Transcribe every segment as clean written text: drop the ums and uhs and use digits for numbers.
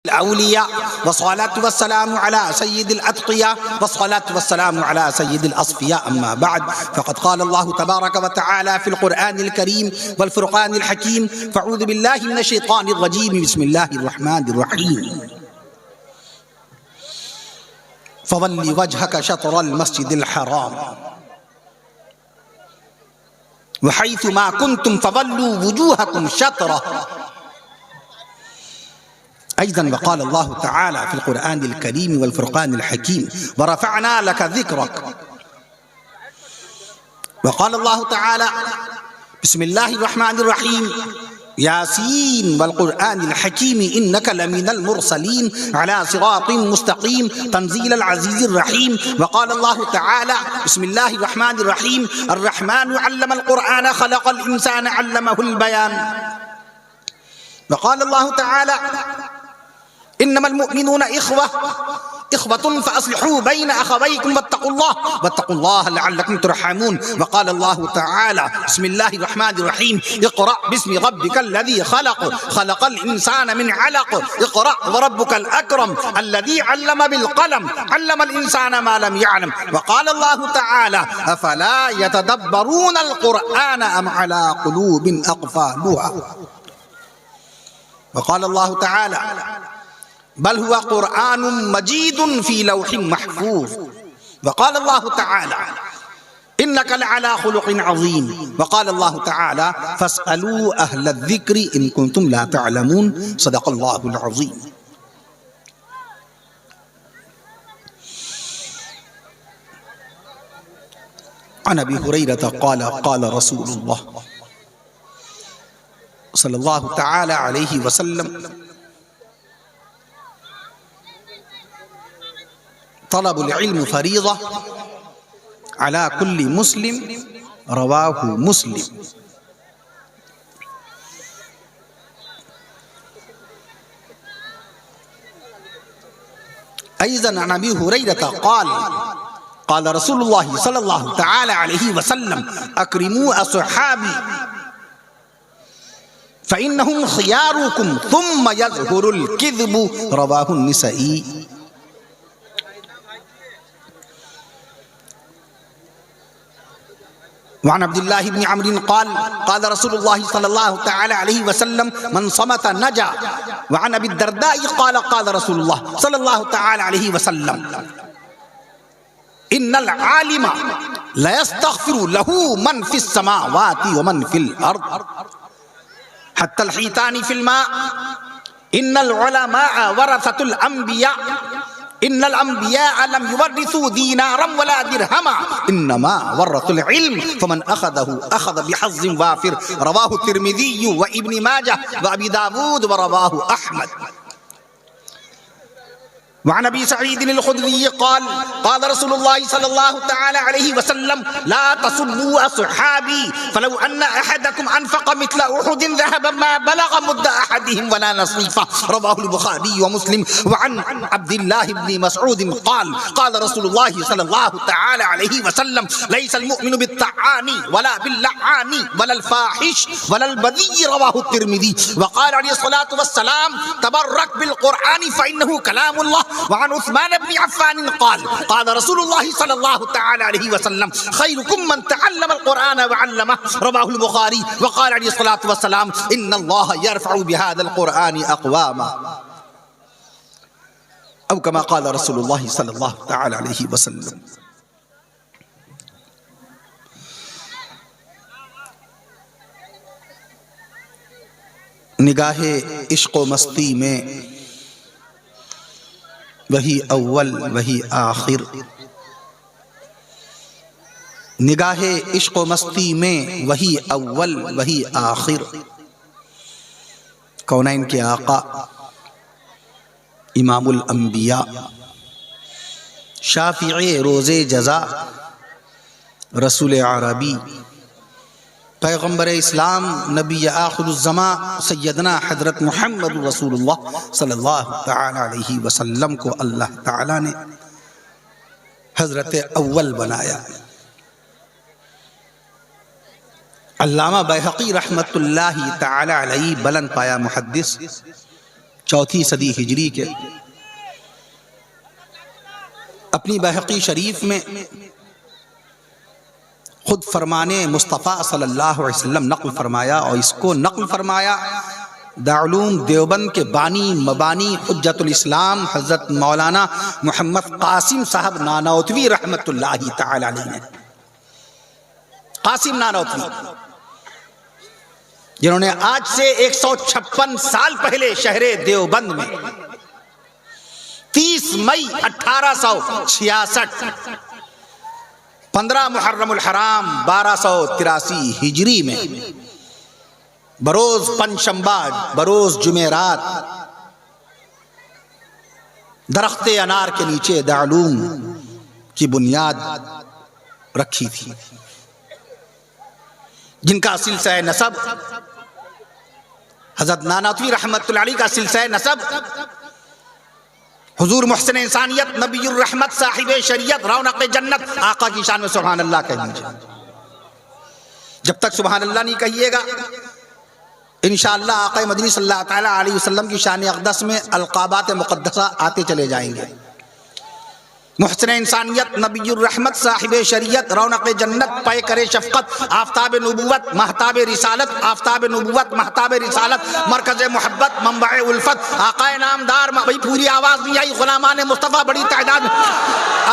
الأولياء والصلاة والسلام على سيد الأتقياء والصلاة والسلام على سيد الأصفياء أما بعد فقد قال الله تبارك وتعالى في القرآن الكريم والفرقان الحكيم فأعوذ بالله من الشيطان الرجيم بسم الله الرحمن الرحيم فول وجهك شطر المسجد الحرام وحيث ما كنتم فولوا وجوهكم شطره أيضا وقال الله تعالى في القرآن الكريم والفرقان الحكيم ورفعنا لك ذكرك وقال الله تعالى بسم الله الرحمن الرحيم ياسين والقرآن الحكيم إنك لمن المرسلين على صراط مستقيم تنزيل العزيز الرحيم وقال الله تعالى بسم الله الرحمن الرحيم الرحمن علم القرآن خلق الإنسان علمه البيان وقال الله تعالى إنما المؤمنون إخوة فأصلحوا بين أخويكم واتقوا الله لعلكم ترحمون وقال الله تعالى بسم الله الرحمن الرحيم اقرأ باسم ربك الذي خلق الإنسان من علق اقرأ وربك الأكرم الذي علم بالقلم علم الإنسان ما لم يعلم وقال الله تعالى أفلا يتدبرون القرآن أم على قلوب أقفالها وقال الله تعالى بل هو قرآن مجيد في لوح محفوظ وقال الله تعالى إنك لعلى خلق عظيم وقال الله تعالى فاسألوا أهل الذكر إن كنتم لا تعلمون صدق الله العظيم عن أبي هريرة قال قال رسول الله صلى الله تعالى عليه وسلم طلب العلم فريضة على كل مسلم رواه مسلم أيضا عن أبي هريرة قال رسول الله صلى الله تعالى عليه وسلم أكرموا أصحابي فإنهم خياركم ثم يظهر الكذب رواه النسائي وعن عبد الله بن عمرو قال رسول الله صلى الله تعالى عليه وسلم من صمت نجا وعن أبي الدرداء قال رسول الله صلى الله تعالى عليه وسلم إن العالم لا يستغفر له من في السماوات ومن في الأرض حتى الحيتان في الماء إن العلماء ورثة الأنبياء إن الأنبياء لم يورثوا دينارا ولا درهما إنما ورثوا العلم فمن أخذه أخذ بحظ وافر رواه الترمذي وابن ماجه وأبي داود ورواه أحمد وعن أبي سعيد الخدري قال رسول الله صلى الله تعالى عليه وسلم لا تسبوا أصحابي فلو أن أحدكم أنفق مثل أحد ذهبا ما بلغ مد أحدهم ولا نصيفه رواه البخاري ومسلم وعن عبد الله بن مسعود قال رسول الله صلى الله تعالى عليه وسلم ليس المؤمن بالطعان ولا باللعان ولا الفاحش ولا البذيء رواه الترمذي وقال عليه الصلاة والسلام تبرك بالقرآن فإنه كلام الله وعن عثمان بن عفان قال رسول الله صلى الله تعالى عليه وسلم خيركم من تعلم القرآن وعلمه رواه البخاري وقال عليه الصلاة والسلام إن الله يرفع بهذا القرآن أقواما أو كما قال رسول الله صلى الله تعالى عليه وسلم نگاہ عشق و مستی میں وہی اول وہی آخر نگاہ عشق و مستی میں وہی اول وہی آخر کونین کے آقا امام الانبیاء شافع روز جزا رسول عربی پیغمبر اسلام نبی آخر الزمان سیدنا حضرت محمد رسول اللہ صلی اللہ تعالی علیہ وسلم کو اللہ تعالی نے حضرت اول بنایا علامہ بیہقی رحمت اللہ تعالی علیہ بلند پایا محدث چوتھی صدی ہجری کے اپنی بحقی شریف میں خود فرمان مصطفیٰ صلی اللہ علیہ وسلم نقل فرمایا، اور اس کو نقل فرمایا دارالعلوم دیوبند کے بانی مبانی حجت الاسلام حضرت مولانا محمد قاسم صاحب نانوتوی رحمت اللہ تعالی علیہ نے۔ قاسم نانوتوی جنہوں نے آج سے 156 سال پہلے شہر دیوبند میں 30 مئی 1866 15 محرم الحرام 1283 ہجری میں بروز پنجشنبہ بروز جمعرات درخت انار کے نیچے دارالعلوم کی بنیاد رکھی تھی، جن کا سلسلہ نسب حضرت نانوتوی رحمت اللہ علیہ کا سلسلہ نسب حضور محسن انسانیت نبی الرحمت صاحب شریعت رونق جنت آقا کی شان میں سبحان اللہ کہہ لیجیے۔ جب تک سبحان اللہ نہیں کہیے گا انشاءاللہ آقا مدنی صلی اللہ تعالی علیہ وسلم کی شان اقدس میں القابات مقدسہ آتے چلے جائیں گے۔ محسن انسانیت نبی الرحمت صاحب شریعت رونق جنت پیکر شفقت آفتاب نبوت محتاب رسالت آفتاب نبوت محتاب رسالت مرکز محبت منبع الفت آقا نامدار بھئی پوری آواز نہیں آئی، غلامان مصطفیٰ بڑی تعداد میں،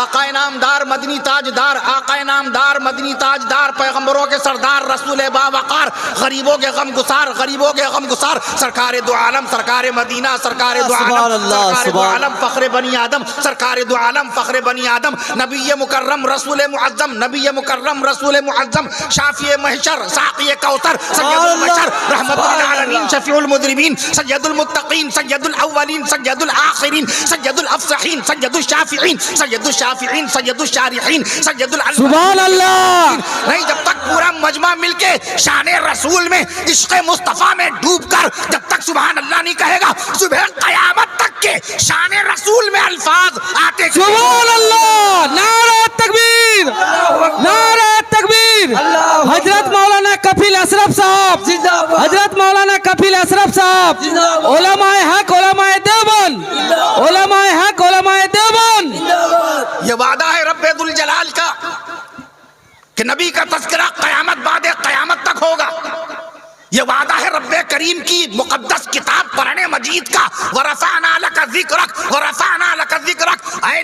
آقا نامدار مدنی تاجدار آقا نامدار مدنی تاجدار پیغمبروں کے سردار رسول باوقار غریبوں کے غم گسار غریبوں کے غم گسار سرکار دو عالم سرکار مدینہ سرکار دو عالم سرکار دو عالم فخر بنی آدم سرکار دو عالم فخر بنی آدم نبی مکرم رسول معظم نبی مکرم رسول معظم شافی محشر ساقی کوثر سید البشر رحمت للعالمین شفیع المذنبین سید المتقین سید الاولین سید الآخرین سید الافصحین سید الشافعین سید الشافعین سید الشارحین سید سبحان اللہ۔ نہیں، جب تک پورا مجمع مل کے شان رسول میں عشق مصطفیٰ میں ڈوب کر جب تک سبحان اللہ نہیں کہے گا صبح قیامت تک کے شان رسول میں الفاظ آتے سبحان اللہ، نعرہ تکبیر نعرہ تکبیر۔ حضرت مولانا کفیل اشرف صاحب حضرت مولانا کفیل اشرف صاحب علماء حق علماء دیوبند علماء حق علماء دیوبند۔ یہ وعدہ ہے رب ذوالجلال کا کہ نبی کا تذکرہ قیامت بعد قیامت تک ہوگا۔ یہ وعدہ ہے رب کریم کی مقدس کتاب قرآن مجید کا وَرَفَعْنَا لَكَ ذِكْرَكَ وَرَفَعْنَا لَكَ ذِكْرَكَ۔ اے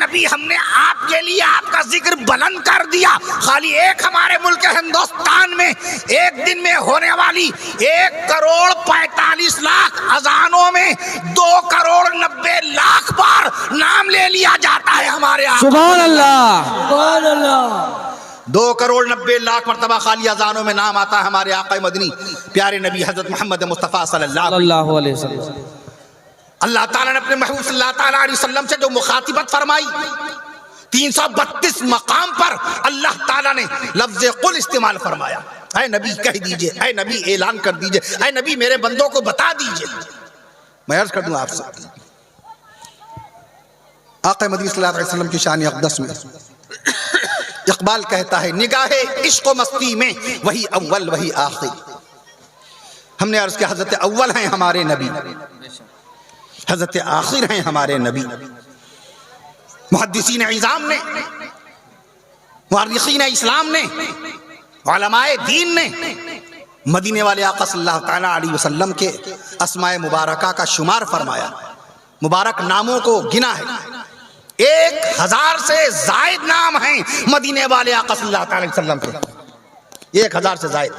نبی ہم نے آپ کے لیے آپ کا ذکر بلند کر دیا۔ خالی ایک ہمارے ملک ہندوستان میں ایک دن میں ہونے والی 1,45,00,000 اذانوں میں 2,90,00,000 بار نام لے لیا جاتا ہے ہمارے آپ۔ سبحان اللہ سبحان اللہ۔ 2,90,00,000 مرتبہ خالی اذانوں میں نام آتا ہے ہمارے آقا مدنی پیارے نبی حضرت محمد مصطفیٰ صلی اللہ علیہ وسلم۔ اللہ تعالیٰ نے اپنے محبوب صلی اللہ تعالیٰ علیہ وسلم سے جو مخاطبت فرمائی 332 مقام پر اللہ تعالیٰ نے لفظ قل استعمال فرمایا۔ اے نبی کہہ دیجئے، اے نبی اعلان کر دیجئے، اے نبی میرے بندوں کو بتا دیجئے۔ میں عرض کر دوں آپ سے آقا مدنی صلی اللہ علیہ وسلم کی شان اقدس میں اقبال کہتا ہے نگاہ عشق و مستی میں وہی اول وہی آخر۔ ہم نے عرض کیا حضرت اول ہیں ہمارے نبی، حضرت آخر ہیں ہمارے نبی۔ محدثین عظام نے مؤرخین اسلام نے علماء دین نے مدینے والے آقا صلی اللہ تعالیٰ علیہ وسلم کے اسماء مبارکہ کا شمار فرمایا، مبارک ناموں کو گنا ہے۔ 1,000 سے زائد نام ہیں مدینے والے آقا صلی اللہ علیہ وسلم کے، 1,000 سے زائد۔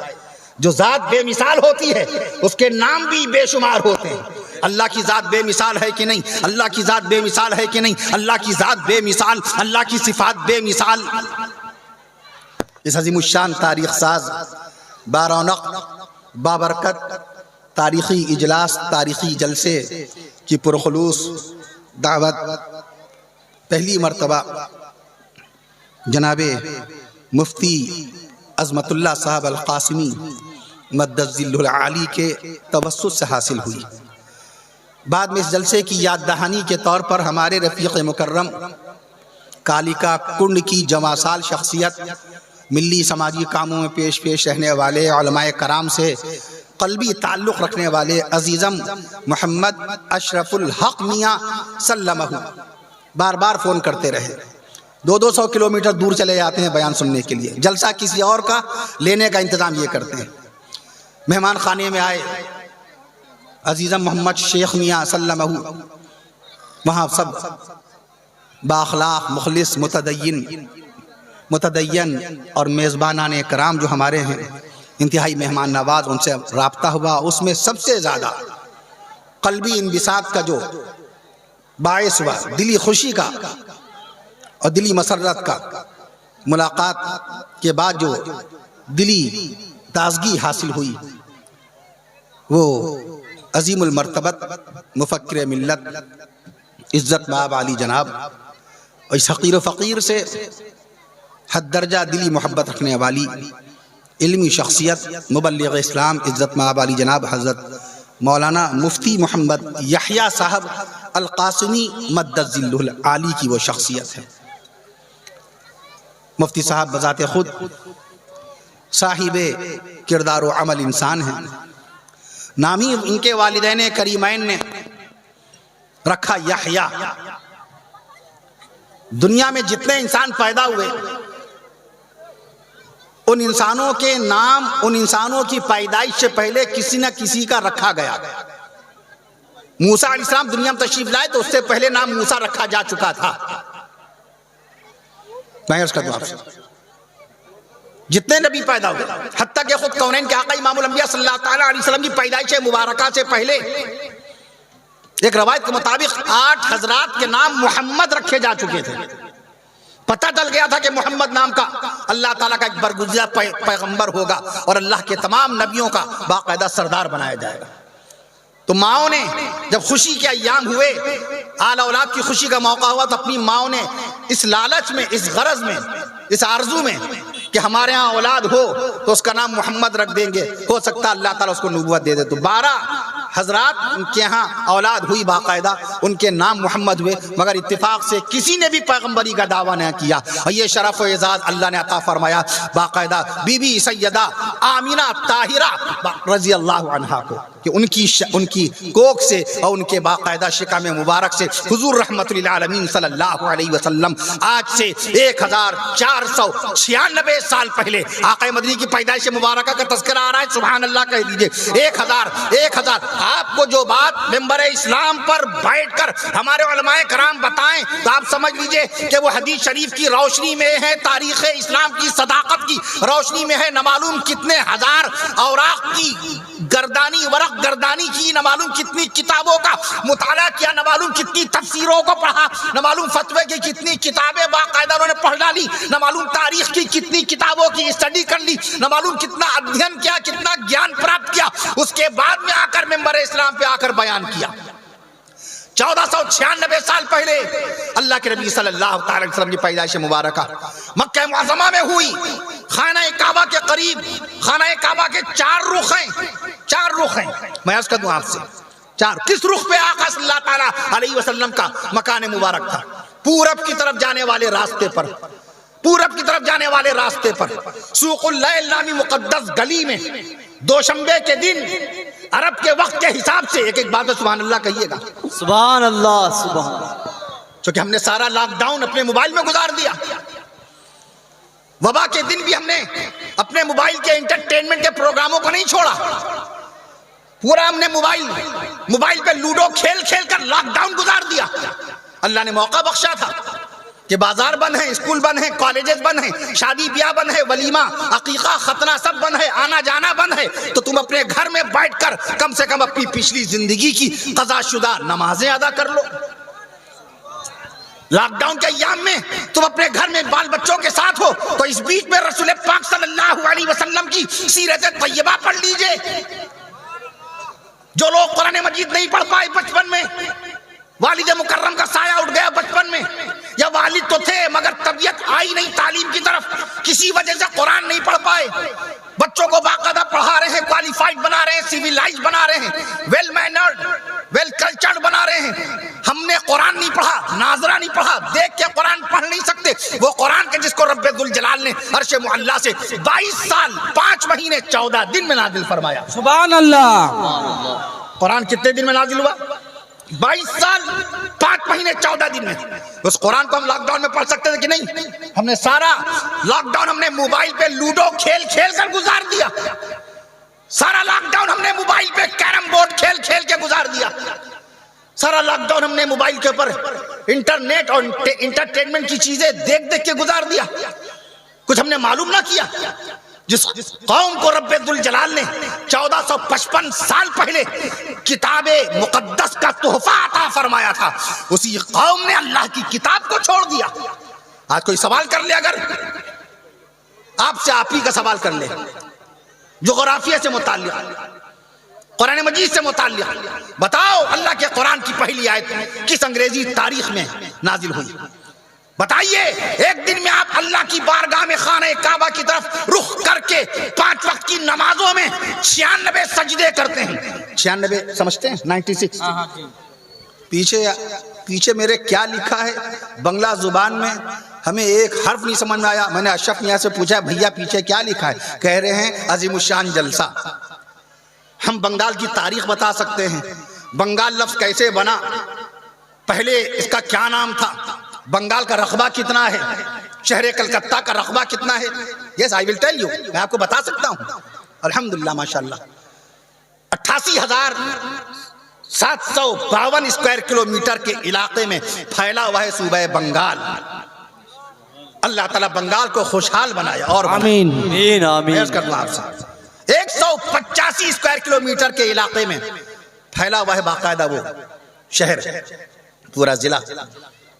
جو ذات بے مثال ہوتی ہے اس کے نام بھی بے شمار ہوتے ہیں۔ اللہ کی ذات بے مثال ہے کہ نہیں؟ اللہ کی ذات بے مثال ہے کہ نہیں؟ اللہ کی ذات بے مثال، اللہ کی صفات بے مثال۔ اس عظیم الشان تاریخ ساز بارونق بابرکت تاریخی اجلاس تاریخی جلسے کی پرخلوص دعوت پہلی مرتبہ جناب مفتی عظمت اللہ صاحب القاسمی مدد ذل العالی کے توسط سے حاصل ہوئی۔ بعد میں اس جلسے کی یاد دہانی کے طور پر ہمارے رفیق مکرم کالیکا کنڈ کی جواں سال شخصیت ملی سماجی کاموں میں پیش رہنے والے علماء کرام سے قلبی تعلق رکھنے والے عزیزم محمد اشرف الحق میاں سلمہ بار بار فون کرتے رہے. 200 کلومیٹر دور چلے جاتے ہیں بیان سننے کے لیے. جلسہ کسی اور کا لینے کا انتظام یہ کرتے ہیں. مہمان خانے میں آئے عزیزم محمد شیخ میاں سلمہ، وہاں سب بااخلاق مخلص متدین اور میزبانان کرام جو ہمارے ہیں انتہائی مہمان نواز، ان سے رابطہ ہوا. اس میں سب سے زیادہ قلبی انبساط کا جو باعث ہوا، دلی خوشی کا اور دلی مسرت کا، ملاقات کے بعد جو دلی تازگی حاصل ہوئی، وہ عظیم المرتبت مفکر ملت عزت مآب علی جناب اور اس حقیر و فقیر سے حد درجہ دلی محبت رکھنے والی علمی شخصیت مبلغ اسلام عزت مآب علی جناب حضرت مولانا مفتی محمد یحییٰ صاحب القاسمی مدد ذلہ العالی کی وہ شخصیت ہے. مفتی صاحب بذات خود صاحب کردار و عمل انسان ہیں. نام ہی ان کے والدین کریمین نے رکھا یحییٰ. دنیا میں جتنے انسان پیدا ہوئے ان انسانوں کے نام ان انسانوں کی پیدائش سے پہلے کسی نہ کسی کا رکھا گیا. موسیٰ علیہ السلام دنیا میں تشریف لائے تو اس سے پہلے نام موسیٰ رکھا جا چکا تھا. میں عرض کرتا ہوں آپ سے جتنے نبی پیدا ہوئے، حتیٰ کہ خود کونین کے آقا امام الانبیاء صلی اللہ تعالیٰ علیہ وسلم کی پیدائش مبارکہ سے پہلے ایک روایت کے مطابق 8 حضرات کے نام محمد رکھے جا چکے تھے. پتہ چل گیا تھا کہ محمد نام کا اللہ تعالیٰ کا ایک برگزیدہ پیغمبر ہوگا اور اللہ کے تمام نبیوں کا باقاعدہ سردار بنایا جائے گا. تو ماؤں نے جب خوشی کے ایام ہوئے، آل اولاد کی خوشی کا موقع ہوا، تو اپنی ماؤں نے اس لالچ میں، اس غرض میں، اس آرزو میں کہ ہمارے ہاں اولاد ہو تو اس کا نام محمد رکھ دیں گے، ہو سکتا اللہ تعالیٰ اس کو نبوت دے دے. تو 12 حضرات ان کے ہاں اولاد ہوئی، باقاعدہ ان کے نام محمد ہوئے، مگر اتفاق سے کسی نے بھی پیغمبری کا دعویٰ نہ کیا. اور یہ شرف و اعزاز اللہ نے عطا فرمایا باقاعدہ بی بی سیدہ آمینہ طاہرہ رضی اللہ عنہا کو، کہ ان کی کوکھ سے اور ان کے باقاعدہ شکم مبارک سے حضور رحمت للعالمین صلی اللہ علیہ وسلم آج سے 1496 سال پہلے آقا مدنی کی پیدائش مبارکہ کا تذکرہ آ رہا ہے. سبحان اللہ کہہ دیجئے. 1000 آپ کو جو بات ممبر اسلام پر بیٹھ کر ہمارے علماء کرام بتائیں تو آپ سمجھ لیجئے کہ وہ حدیث شریف کی روشنی میں ہے، تاریخ اسلام کی صداقت کی روشنی میں ہے. نہ معلوم کتنے ہزار اوراق کی ورق گردانی کی، نہ معلوم کتنی کتابوں کا مطالعہ کیا، نہ معلوم کتنی تفسیروں کو پڑھا، نہ معلوم فتوے کی کتنی کتابیں باقاعدہ انہوں نے پڑھ ڈالی، نہ معلوم تاریخ کی کتنی کتابوں کی اسٹڈی کر لی، نہ معلوم کتنا ادھین کیا، کتنا گیان پراپت کیا. اس کے بعد میں آ کر ممبر اسلام پہ آ کر بیان کیا. 1496 سال پہلے اللہ کے نبی صلی اللہ علیہ وسلم کی پیدائش مبارکہ مکہ معظمہ میں ہوئی. خانہ کعبہ کے قریب، خانہ کعبہ کے 4 رخ ہیں. میں عرض کر دوں آپ سے، 4 کس رخ پہ آقا صلی اللہ تعالیٰ علیہ وسلم کا مکان مبارک تھا؟ پورب کی طرف جانے والے راستے پر، پورب کی طرف جانے والے راستے پر سوق اللیل نامی مقدس گلی میں دوشنبے کے دن عرب کے وقت کے حساب سے ایک بات سبحان اللہ کہیے گا. سبحان اللہ. سبحان اللہ. چونکہ ہم نے سارا لاک ڈاؤن اپنے موبائل میں گزار دیا. وبا کے دن بھی ہم نے اپنے موبائل کے انٹرٹینمنٹ کے پروگراموں کو نہیں چھوڑا. پورا ہم نے موبائل پہ لوڈو کھیل کر لاک ڈاؤن گزار دیا. اللہ نے موقع بخشا تھا کہ بازار بند ہیں، اسکول بند ہیں، کالجز بند ہیں، شادی بیاہ بند ہے، ولیمہ عقیقہ ختنہ سب بند ہے، آنا جانا بند ہے. تو تم اپنے گھر میں بیٹھ کر کم سے کم اپنی پچھلی زندگی کی قضا شدہ نمازیں ادا کر لو. لاک ڈاؤن کے ایام میں تم اپنے گھر میں بال بچوں کے ساتھ ہو تو اس بیچ میں رسول پاک صلی اللہ علیہ وسلم کی سیرت طیبہ پڑھ لیجئے. جو لوگ قرآن مجید نہیں پڑھ پائے بچپن میں، والد مکرم کا سایہ اٹھ گیا بچپن میں، یا والد تو تھے مگر طبیعت آئی نہیں تعلیم کی طرف، کسی وجہ سے قرآن نہیں پڑھ پائے، بچوں کو باقاعدہ پڑھا رہے ہیں، کوالیفائڈ بنا رہے ہیں، سیویلائز بنا رہے ہیں، ویل مینرڈ ویل کلچرڈ بنا رہے ہیں. ہم نے قرآن نہیں پڑھا، ناظرہ نہیں پڑھا، دیکھ کے قرآن پڑھ پڑھ نہیں سکتے، وہ قرآن کے جس کو رب ذوالجلال نے عرش معلیٰ سے 22 سال 5 مہینے 14 دن میں نازل فرمایا. سبحان اللہ. قرآن کتنے دن میں نازل ہوا؟ 22 سال 5 مہینے 14 دن میں. اس قرآن کو ہم لاک ڈاؤن میں پڑھ سکتے تھے کہ نہیں؟ ہم نے سارا لاک ڈاؤن ہم نے موبائل پہ لوڈو کھیل کھیل کر گزار دیا. سارا لاک ڈاؤن ہم نے موبائل پہ کیرم بورڈ کھیل کھیل کے گزار دیا. سارا لاک ڈاؤن ہم نے موبائل کے اوپر انٹرنیٹ اور انٹرٹینمنٹ کی چیزیں دیکھ دیکھ کے گزار دیا. کچھ ہم نے معلوم نہ کیا. جس قوم کو رب ذوالجلال نے 1455 سال پہلے کتاب مقدس کا تحفہ عطا فرمایا تھا، اسی قوم نے اللہ کی کتاب کو چھوڑ دیا. آج کوئی سوال کر لے، اگر آپ سے آپ ہی کا سوال کر لے جغرافیہ سے متعلق، قرآن مجید سے متعلق، بتاؤ اللہ کے قرآن کی پہلی آیت کس انگریزی تاریخ میں نازل ہوئی؟ بتائیے. ایک دن میں آپ اللہ کی بارگاہ میں خانہ کعبہ کی طرف رخ کر کے 5 وقت کی نمازوں میں 96 سجدے کرتے ہیں. 96 سمجھتے ہیں؟ 96. پیچھے میرے کیا لکھا ہے بنگلہ زبان میں؟ ہمیں ایک حرف نہیں سمجھ میں آیا. میں نے اشرف میاں سے پوچھا بھیا پیچھے کیا لکھا ہے؟ کہہ رہے ہیں عظیم الشان جلسہ. ہم بنگال کی تاریخ بتا سکتے ہیں. بنگال لفظ کیسے بنا، پہلے اس کا کیا نام تھا، بنگال کا رقبہ کتنا ہے، شہر کلکتہ کا رقبہ کتنا ہے. یس آئی ول ٹیل یو، میں آپ کو بتا سکتا ہوں. الحمدللہ ماشاءاللہ 88,752 اسکوائر کلومیٹر کے علاقے میں پھیلا ہوا ہے صوبہ بنگال. اللہ تعالیٰ بنگال کو خوشحال بنایا. اور آمین آمین. 185 اسکوائر کلومیٹر کے علاقے میں پھیلا ہوا ہے باقاعدہ وہ شہر، پورا ضلع.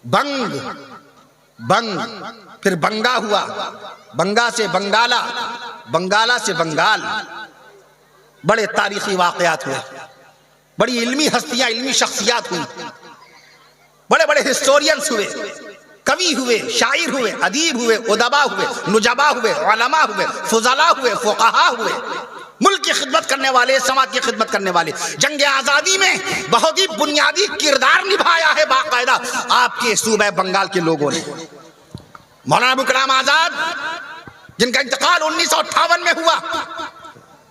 بنگ پھر بنگا ہوا، بنگا سے بنگالا، بنگالا سے بنگال. بڑے تاریخی واقعات ہوئے، بڑی علمی ہستیاں، علمی شخصیات ہوئی، بڑے بڑے ہسٹورینز ہوئے، کوی ہوئے، شاعر ہوئے، ادیب ہوئے، ادبا ہوئے، نجبا ہوئے، علماء ہوئے، فضلاء ہوئے، فقہاء ہوئے. ملک کی خدمت کرنے والے، سماج کی خدمت کرنے والے. جنگ آزادی میں بہت ہی بنیادی کردار نبھایا ہے باقاعدہ آپ کے صوبہ بنگال کے لوگوں نے. مولانا ابوالکلام آزاد جن کا انتقال 1958 میں ہوا،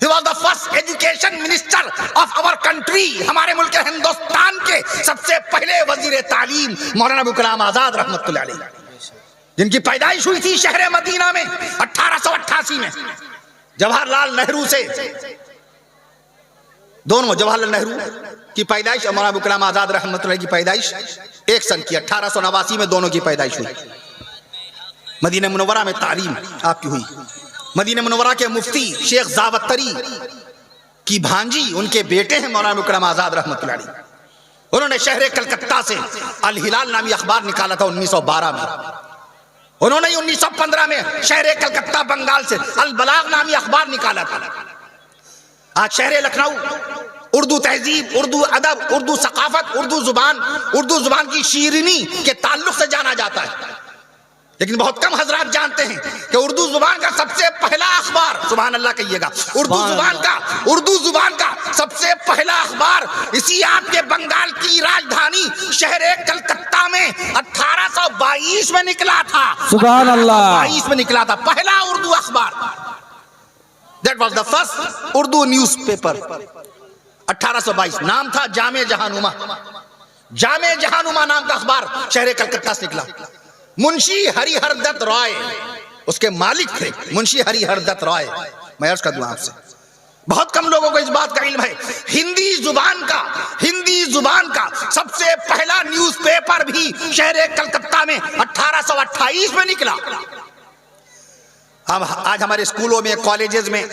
he was the first education minister of our country. ہمارے ملک ہندوستان کے سب سے پہلے وزیر تعلیم مولانا ابوالکلام آزاد رحمۃ اللہ علیہ، جن کی پیدائش ہوئی تھی شہر مدینہ میں 1888 میں. جواہر لال نہرو سے دونوں، جواہر لال نہرو کی پیدائش اور مولانا ابوالکلام آزاد رحمۃ اللہ کی پیدائش ایک سن کی 1889 میں دونوں کی پیدائش ہوئی. مدینہ منورہ میں تعلیم آپ کی ہوئی. مدینہ منورہ کے مفتی شیخ زاوتری کی بھانجی ان کے بیٹے ہیں مولانا ابوالکلام آزاد رحمۃ اللہ علیہ. انہوں نے شہر کلکتہ سے الہلال نامی اخبار نکالا تھا 1912 میں. انہوں نے 1915 میں شہر کلکتہ بنگال سے البلاغ نامی اخبار نکالا تھا. آج شہر لکھنؤ اردو تہذیب، اردو ادب، اردو ثقافت، اردو زبان کی شیرینی کے تعلق سے جانا جاتا ہے. لیکن بہت کم حضرات جانتے ہیں کہ اردو زبان کا سب سے پہلا اخبار، سبحان اللہ کہیے گا، اردو زبان کا سب سے پہلا اخبار اسی آپ کے بنگال کی راجدھانی شہر کلکتہ میں 1822 میں نکلا تھا. سبحان اللہ. 22 میں نکلا تھا پہلا اردو اخبار. That was the first Urdu news paper. 1822 نام تھا جامع جہانما. جامع جہانما نام کا اخبار شہر کلکتہ سے نکلا. منشی ہری ہر دت رائے اس کے مالک تھے، منشی ہری ہر دت رائے. میں عرض کر دوں آپ سے، بہت کم لوگوں کو اس بات کا علم ہے، ہندی زبان کا سب سے پہلا نیوز پیپر بھی شہر کلکتہ میں 1828 میں نکلا. اب آج ہمارے اسکولوں میں، کالجز میں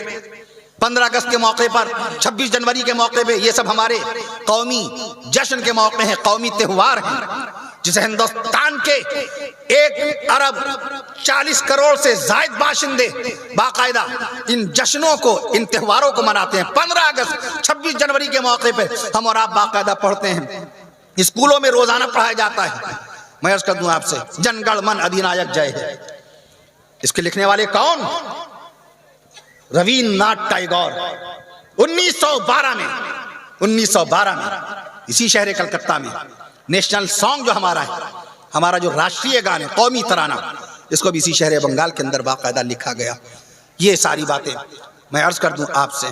15 اگست کے موقع پر، 26 جنوری کے موقع پہ، یہ سب ہمارے قومی جشن کے موقع ہیں، قومی تہوار ہیں، جسے ہندوستان کے 1 ارب 40 کروڑ سے زائد باشندے باقاعدہ ان جشنوں کو، ان تہواروں کو مناتے ہیں. 15 اگست 26 جنوری کے موقع پہ ہم اور آپ باقاعدہ پڑھتے ہیں، اسکولوں میں روزانہ پڑھایا جاتا ہے. میں عرض کر دوں آپ سے، جن گڑ من ادھینایک جے ہے. اس کے لکھنے والے کون؟ روین ناتھ ٹیگور. 1912 میں اسی شہر کلکتہ میں نیشنل سانگ جو ہمارا ہے، ہمارا جو راشٹریہ گان ہے، قومی ترانہ، اس کو بھی اسی شہر بنگال کے اندر باقاعدہ لکھا گیا. یہ ساری باتیں میں عرض کر دوں آپ سے،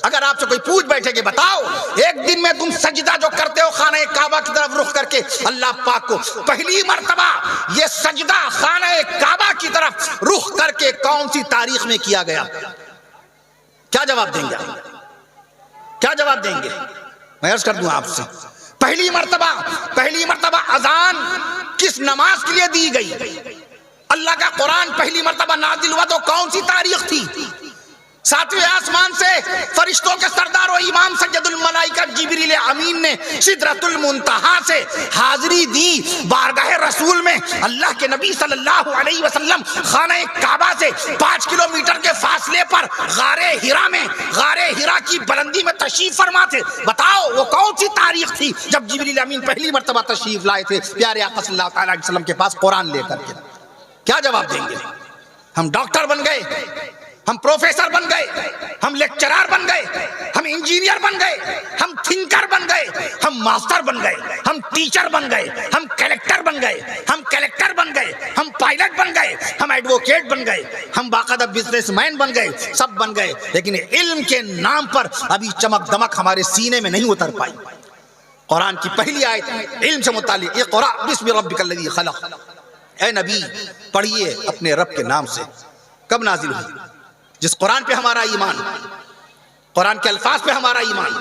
اگر آپ سے کوئی پوچھ بیٹھے کہ بتاؤ ایک دن میں تم سجدہ جو کرتے ہو خانہ کعبہ کی طرف رخ کر کے اللہ پاک کو، پہلی مرتبہ یہ سجدہ خانہ کعبہ کی طرف رخ کر کے کون سی تاریخ میں کیا گیا؟ کیا جواب دیں گے؟ کیا جواب دیں گے؟ میں عرض کر دوں آپ سے، پہلی مرتبہ اذان کس نماز کے لیے دی گئی؟ اللہ کا قرآن پہلی مرتبہ نازل ہوا تو کون سی تاریخ تھی؟ ساتویں آسمان سے فرشتوں کے سردار و امام سید الملائکہ جبریل امین نے سدرۃ المنتہا سے حاضری دی بارگاہ رسول میں. اللہ کے نبی صلی اللہ علیہ وسلم خانہ کعبہ سے 5 کلومیٹر کے فاصلے پر غار ہرا کی بلندی میں تشریف فرما تھے. بتاؤ وہ کون سی تاریخ تھی جب جبریل امین پہلی مرتبہ تشریف لائے تھے پیارے آقا صلی اللہ علیہ وسلم کے پاس قرآن لے کر کے؟ کیا جواب دیں گے؟ ہم ڈاکٹر بن گئے، ہم پروفیسر بن گئے، ہم لیکچرار بن گئے، ہم انجینئر بن گئے، ہم تھنکر بن گئے، ہم ماسٹر بن گئے، ہم ٹیچر بن گئے، ہم کلیکٹر بن گئے، ہم پائلٹ بن گئے، ہم ایڈوکیٹ بن گئے، ہم باقاعدہ بزنس مین بن گئے، سب بن گئے، لیکن علم کے نام پر ابھی چمک دمک ہمارے سینے میں نہیں اتر پائی. قرآن کی پہلی آیت علم سے متعلق، اقرأ بسم ربک الذی خلق. اے نبی پڑھیے اپنے رب کے نام سے. کب نازل ہوئی؟ جس قرآن پہ ہمارا ایمان، قرآن کے الفاظ پہ ہمارا ایمان،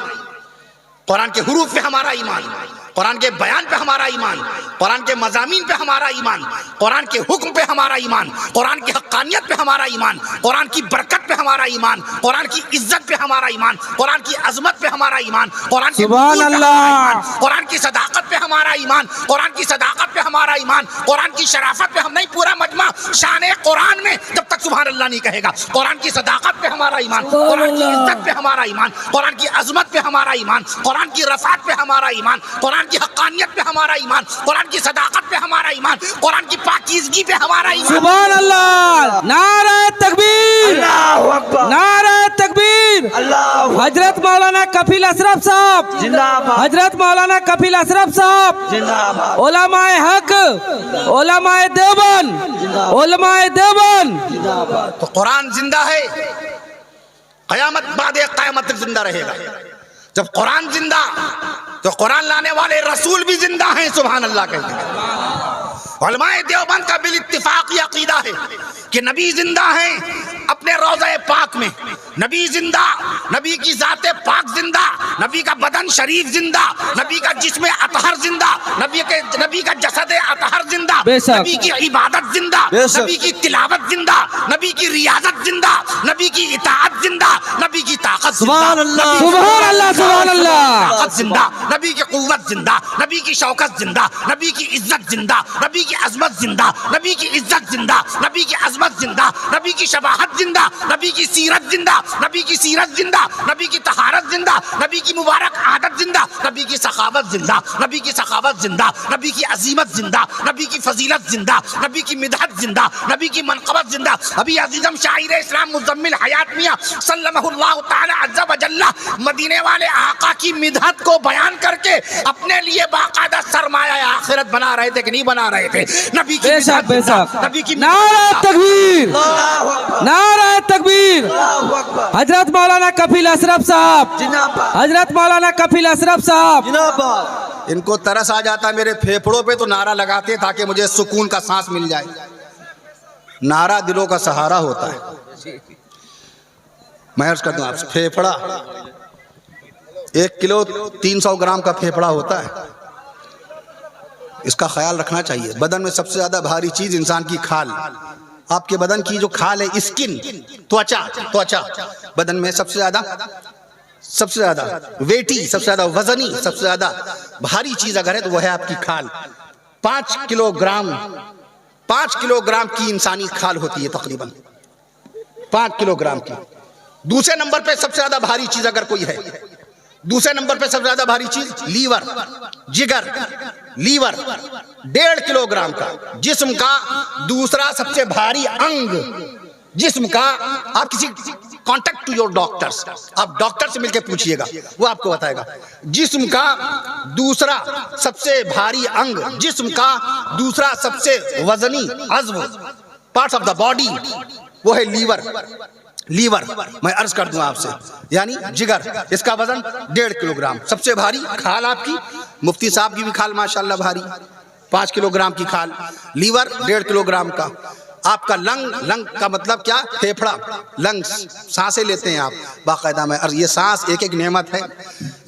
قرآن کے حروف پہ ہمارا ایمان، قرآن کے بیان پہ ہمارا ایمان، قرآن کے مضامین پہ ہمارا ایمان، قرآن کے حکم پہ ہمارا ایمان، قرآن کی حقانیت پہ ہمارا ایمان، قرآن کی برکت پہ ہمارا ایمان، قرآن کی عزت پہ ہمارا ایمان، قرآن کی عظمت پہ ہمارا ایمان، قرآن کی سبحان اللہ، قرآن کی صداقت پہ ہمارا ایمان، قرآن کی صداقت پہ ہمارا ایمان، قرآن کی شرافت پہ ہم نہیں، پورا مجمع شان قرآن میں جب تک سبحان اللہ نہیں کہے گا. قرآن کی صداقت پہ ہمارا ایمان، قرآن کی عزت پہ ہمارا ایمان، قرآن کی عظمت پہ ہمارا ایمان، قرآن کی رفعت پہ ہمارا ایمان، قرآن کی حقانیت پہ ہمارا ایمان، قرآن کی صداقت پہ ہمارا ایمان، قرآن کی پاکیزگی پہ ہمارا ایمان. سبحان اللہ، نعرہ تکبیر، اللہ اکبر، نعرہ تکبیر، اللہ. حضرت مولانا کفیل اشرف صاحب زندہ باد، حضرت مولانا کفیل اشرف صاحب زندہ باد، علماء حق، علماء دیوبند، علماء دیوبند. تو قرآن زندہ ہے، قیامت بعد قیامت تک زندہ رہے گا. جب قرآن زندہ تو قرآن لانے والے رسول بھی زندہ ہیں. سبحان اللہ کہتے ہیں. علماء دیوبند کا بالاتفاق یہ عقیدہ ہے کہ نبی زندہ ہیں اپنے روضہ پاک میں، نبی زندہ، نبی کی ذات پاک زندہ، نبی کا بدن شریف زندہ، نبی کا جسم اطہر زندہ، نبی کا جسد اطہر زندہ، نبی کی عبادت زندہ، نبی کی تلاوت زندہ، نبی کی ریاضت زندہ، نبی کی اطاعت زندہ، نبی کی طاقت زندہ، سبحان اللہ، سبحان اللہ، سبحان اللہ، طاقت زندہ، نبی کی قوت زندہ، نبی کی شوکت زندہ، نبی کی عزت زندہ، نبی کی عظمت زندہ، نبی کی عزت زندہ، نبی کی عظمت زندہ، نبی کی شباہت زندہ، نبی کی سیرت زندہ، نبی کی سیرت زندہ، نبی کی طہارت زندہ، نبی کی مبارک عادت زندہ، نبی کی سخاوت زندہ، نبی کی سخاوت زندہ، نبی کی عظیمت زندہ، نبی کی فضیلت زندہ، نبی کی مدحت زندہ، نبی کی منقبت زندہ. ابھی عزیزم شاعر اسلام مزمل حیات میاں سلمہ اللہ تعالی عز و جل مدینے والے آقا کی مدحت کو بیان کر کے اپنے لیے باقاعدہ سرمایہ آخرت بنا رہے تھے کہ نہیں بنا رہے تھے؟ نبی کی مدحت زندہ، نبی کی نعرہ تکبیر، نعرہ تکبیر. حضرت مولانا کفیل اشرف صاحب، حضرت مولانا کفیل اشرف صاحب. ان کو ترس آ جاتا میرے پھیپھڑوں پہ تو نعرہ لگاتے تاکہ مجھے سکون کا سانس مل جائے. نعرہ دلوں کا سہارا ہوتا ہے. میں عرض کرتا ہوں آپ سے، پھیپھڑا 1 کلو 300 گرام کا پھیپھڑا ہوتا ہے. اس کا خیال رکھنا چاہیے. بدن میں سب سے زیادہ بھاری چیز انسان کی کھال. آپ کے بدن کی جو کھال ہے، اسکن، توچا، بدن میں سب سے زیادہ ویٹی، سب سے زیادہ وزنی، سب سے زیادہ بھاری چیز اگر ہے تو وہ ہے آپ کی کھال. 5 کلو گرام کی انسانی کھال ہوتی ہے تقریباً 5 کلو گرام کی. دوسرے نمبر پہ سب سے زیادہ بھاری چیز اگر کوئی ہے، دوسرے نمبر پہ سب سے زیادہ بھاری چیز لیور، جگر، لیور 1.5 کلو گرام کا. جسم کا دوسرا سب سے بھاری انگ، جسم کا آپ کسی کانٹیکٹ ٹو یور ڈاکٹرز. آپ ڈاکٹر سے مل کے پوچھیے گا, وہ آپ کو بتائے گا. جسم کا دوسرا سب سے بھاری انگ, جسم کا دوسرا سب سے وزنی عضو, پارٹس آف دا باڈی, وہ ہے لیور. لیور میں عرض کر دوں آپ سے, یعنی جگر. اس کا وزن 1.5 کلو گرام. سب سے بھاری کھال آپ کی, مفتی صاحب کی بھی کھال ماشاءاللہ بھاری, 5 کلو گرام کی کھال. لیور 1.5 کلو گرام کا. آپ کا لنگ, لنگ کا مطلب کیا, پھیپھڑا, لنگس, سانسیں لیتے ہیں آپ باقاعدہ. میں یہ سانس ایک ایک نعمت ہے.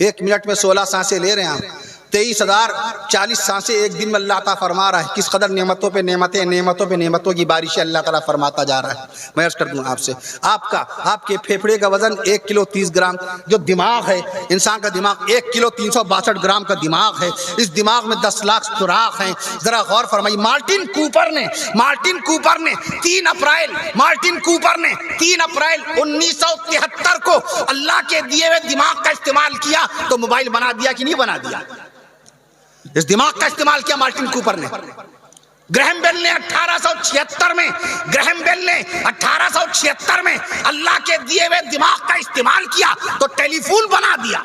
1 منٹ میں 16 سانسیں لے رہے ہیں آپ. 23,040 سانسیں ایک دن میں اللہ تعالیٰ فرما رہا ہے. کس قدر نعمتوں پہ نعمتیں, نعمتوں پہ نعمتوں کی بارشیں اللہ تعالیٰ فرماتا جا رہا ہے. میں عرض کر دوں آپ سے, آپ کے پھیپھڑے کا وزن 1 کلو 30 گرام. جو دماغ ہے انسان کا دماغ, 1 کلو 362 گرام کا دماغ ہے. اس دماغ میں 10 لاکھ سوراخ ہیں. ذرا غور فرمائیے, مارٹن کوپر نے 3 اپریل 1973 کو اللہ کے دیے ہوئے دماغ کا استعمال کیا تو موبائل بنا دیا کہ نہیں بنا دیا؟ اس دماغ کا استعمال کیا مارٹن کوپر نے. گرہم بیل نے 1876 میں اللہ کے دیے ہوئے دماغ کا استعمال کیا تو ٹیلی فون بنا دیا.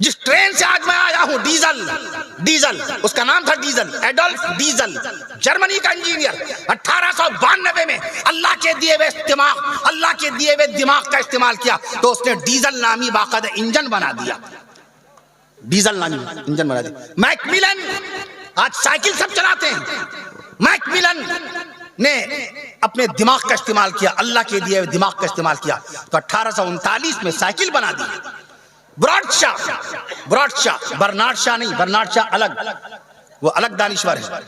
جس ٹرین سے آج میں آیا ہوں, ڈیزل, اس کا نام تھا ڈیزل, ایڈولف ڈیزل, جرمنی کا انجینئر. 1892 میں اللہ کے دیے ہوئے دماغ کا استعمال کیا تو اس نے ڈیزل نامی باقاعدہ انجن بنا دیا. میک ملن, آج سائیکل سب چلاتے ہیں. میک ملن نے اپنے دماغ کا استعمال کیا, اللہ کے دیے ہوئے دماغ کا استعمال کیا تو 1839 میں سائیکل بنا دی. برارڈ شاہ نہیں, برنارڈ شاہ الگ, وہ الگ دانشور ہے,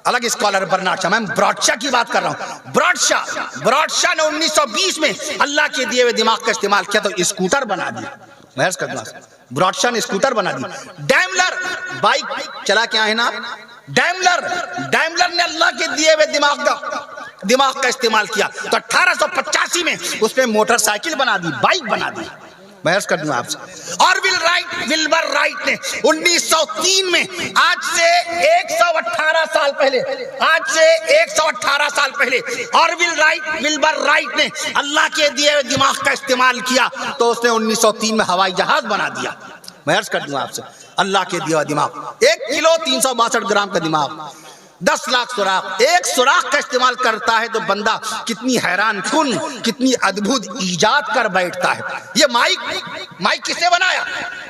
الگ اسکالر. برنارڈ شاہ, میں براڈ شاہ کی بات کر رہا ہوں. براڈ شاہ نے 1920 میں اللہ کے دیے ہوئے دماغ کا استعمال کیا تو اسکوٹر بنا دیا. میں عرض کرتا ہوں, براڈ شاہ نے اسکوٹر بنا دی. ڈیملر بائک چلا کے آئے نا, ڈیملر نے اللہ کے دیے ہوئے دماغ کا استعمال کیا تو 1885 میں اس نے موٹر سائیکل بنا دی, بائک بنا دی. میں عرض کر دوں آپ سے. اور ولبر رائٹ نے 1903 میں, آج سے 118 سال پہلے اور ولبر رائٹ نے اللہ کے دیے ہوئے دماغ کا استعمال کیا تو اس نے 1903 میں ہوائی جہاز بنا دیا. میں عرض کر دوں آپ سے, اللہ کے دیا ہوا دماغ, 1 کلو 362 گرام کا دماغ, 10 لاکھ سوراخ. ایک سوراخ کا استعمال کرتا ہے تو بندہ کتنی حیران کن, کتنی ادبھت ایجاد کر بیٹھتا ہے. یہ مائک کس نے بنایا؟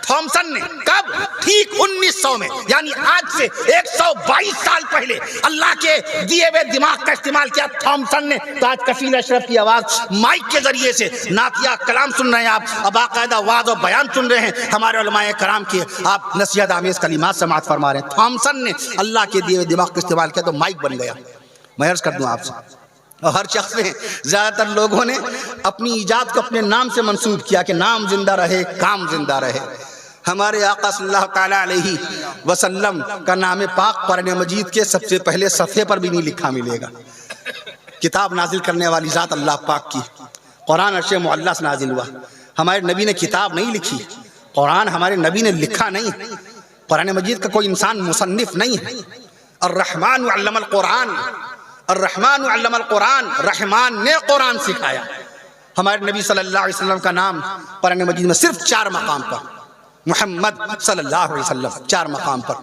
تھامسن نے. کب؟ ٹھیک 1900 میں, یعنی آج سے 122 سال پہلے اللہ کے دیے ہوئے دماغ کا استعمال کیا تھامسن نے. تو آج کفیل اشرف کی آواز مائک کے ذریعے سے نعتیہ کلام سن رہے ہیں آپ, باقاعدہ وعظ و بیان سن رہے ہیں ہمارے علماء کرام کے, آپ نصیحت آمیز کلمات سماعت فرما رہے ہیں. تھامسن نے اللہ کے دیے ہوئے دماغ کا استعمال کیا تو مائک بن گیا. میں عرض کر دوں آپ سے, اور ہر شخص نے, زیادہ تر لوگوں نے اپنی ایجاد کو اپنے نام سے منسوب کیا کہ نام زندہ رہے, کام زندہ رہے. ہمارے آقا صلی اللہ تعالیٰ علیہ وسلم کا نام پاک قرآن مجید کے سب سے پہلے صفحے پر بھی نہیں لکھا ملے گا. کتاب نازل کرنے والی ذات اللہ پاک کی, قرآن عرش معلیٰ سے نازل ہوا. ہمارے نبی نے کتاب نہیں لکھی, قرآن ہمارے نبی نے لکھا نہیں. قرآن مجید کا کوئی انسان مصنف نہیں ہے. الرحمن علم القرآن, رحمان نے قرآن سکھایا. ہمارے نبی صلی اللہ علیہ وسلم کا نام قرآن مجید میں صرف 4 مقام پر, محمد صلی اللہ علیہ وسلم 4 مقام پر.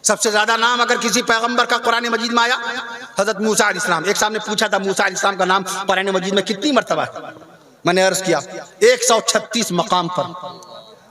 سب سے زیادہ نام اگر کسی پیغمبر کا قرآن مجید میں آیا, حضرت موسیٰ علیہ السلام. ایک صاحب نے پوچھا تھا موسیٰ علیہ السلام کا نام قرآن مجید میں کتنی مرتبہ ہے؟ میں نے عرض کیا 136 مقام پر,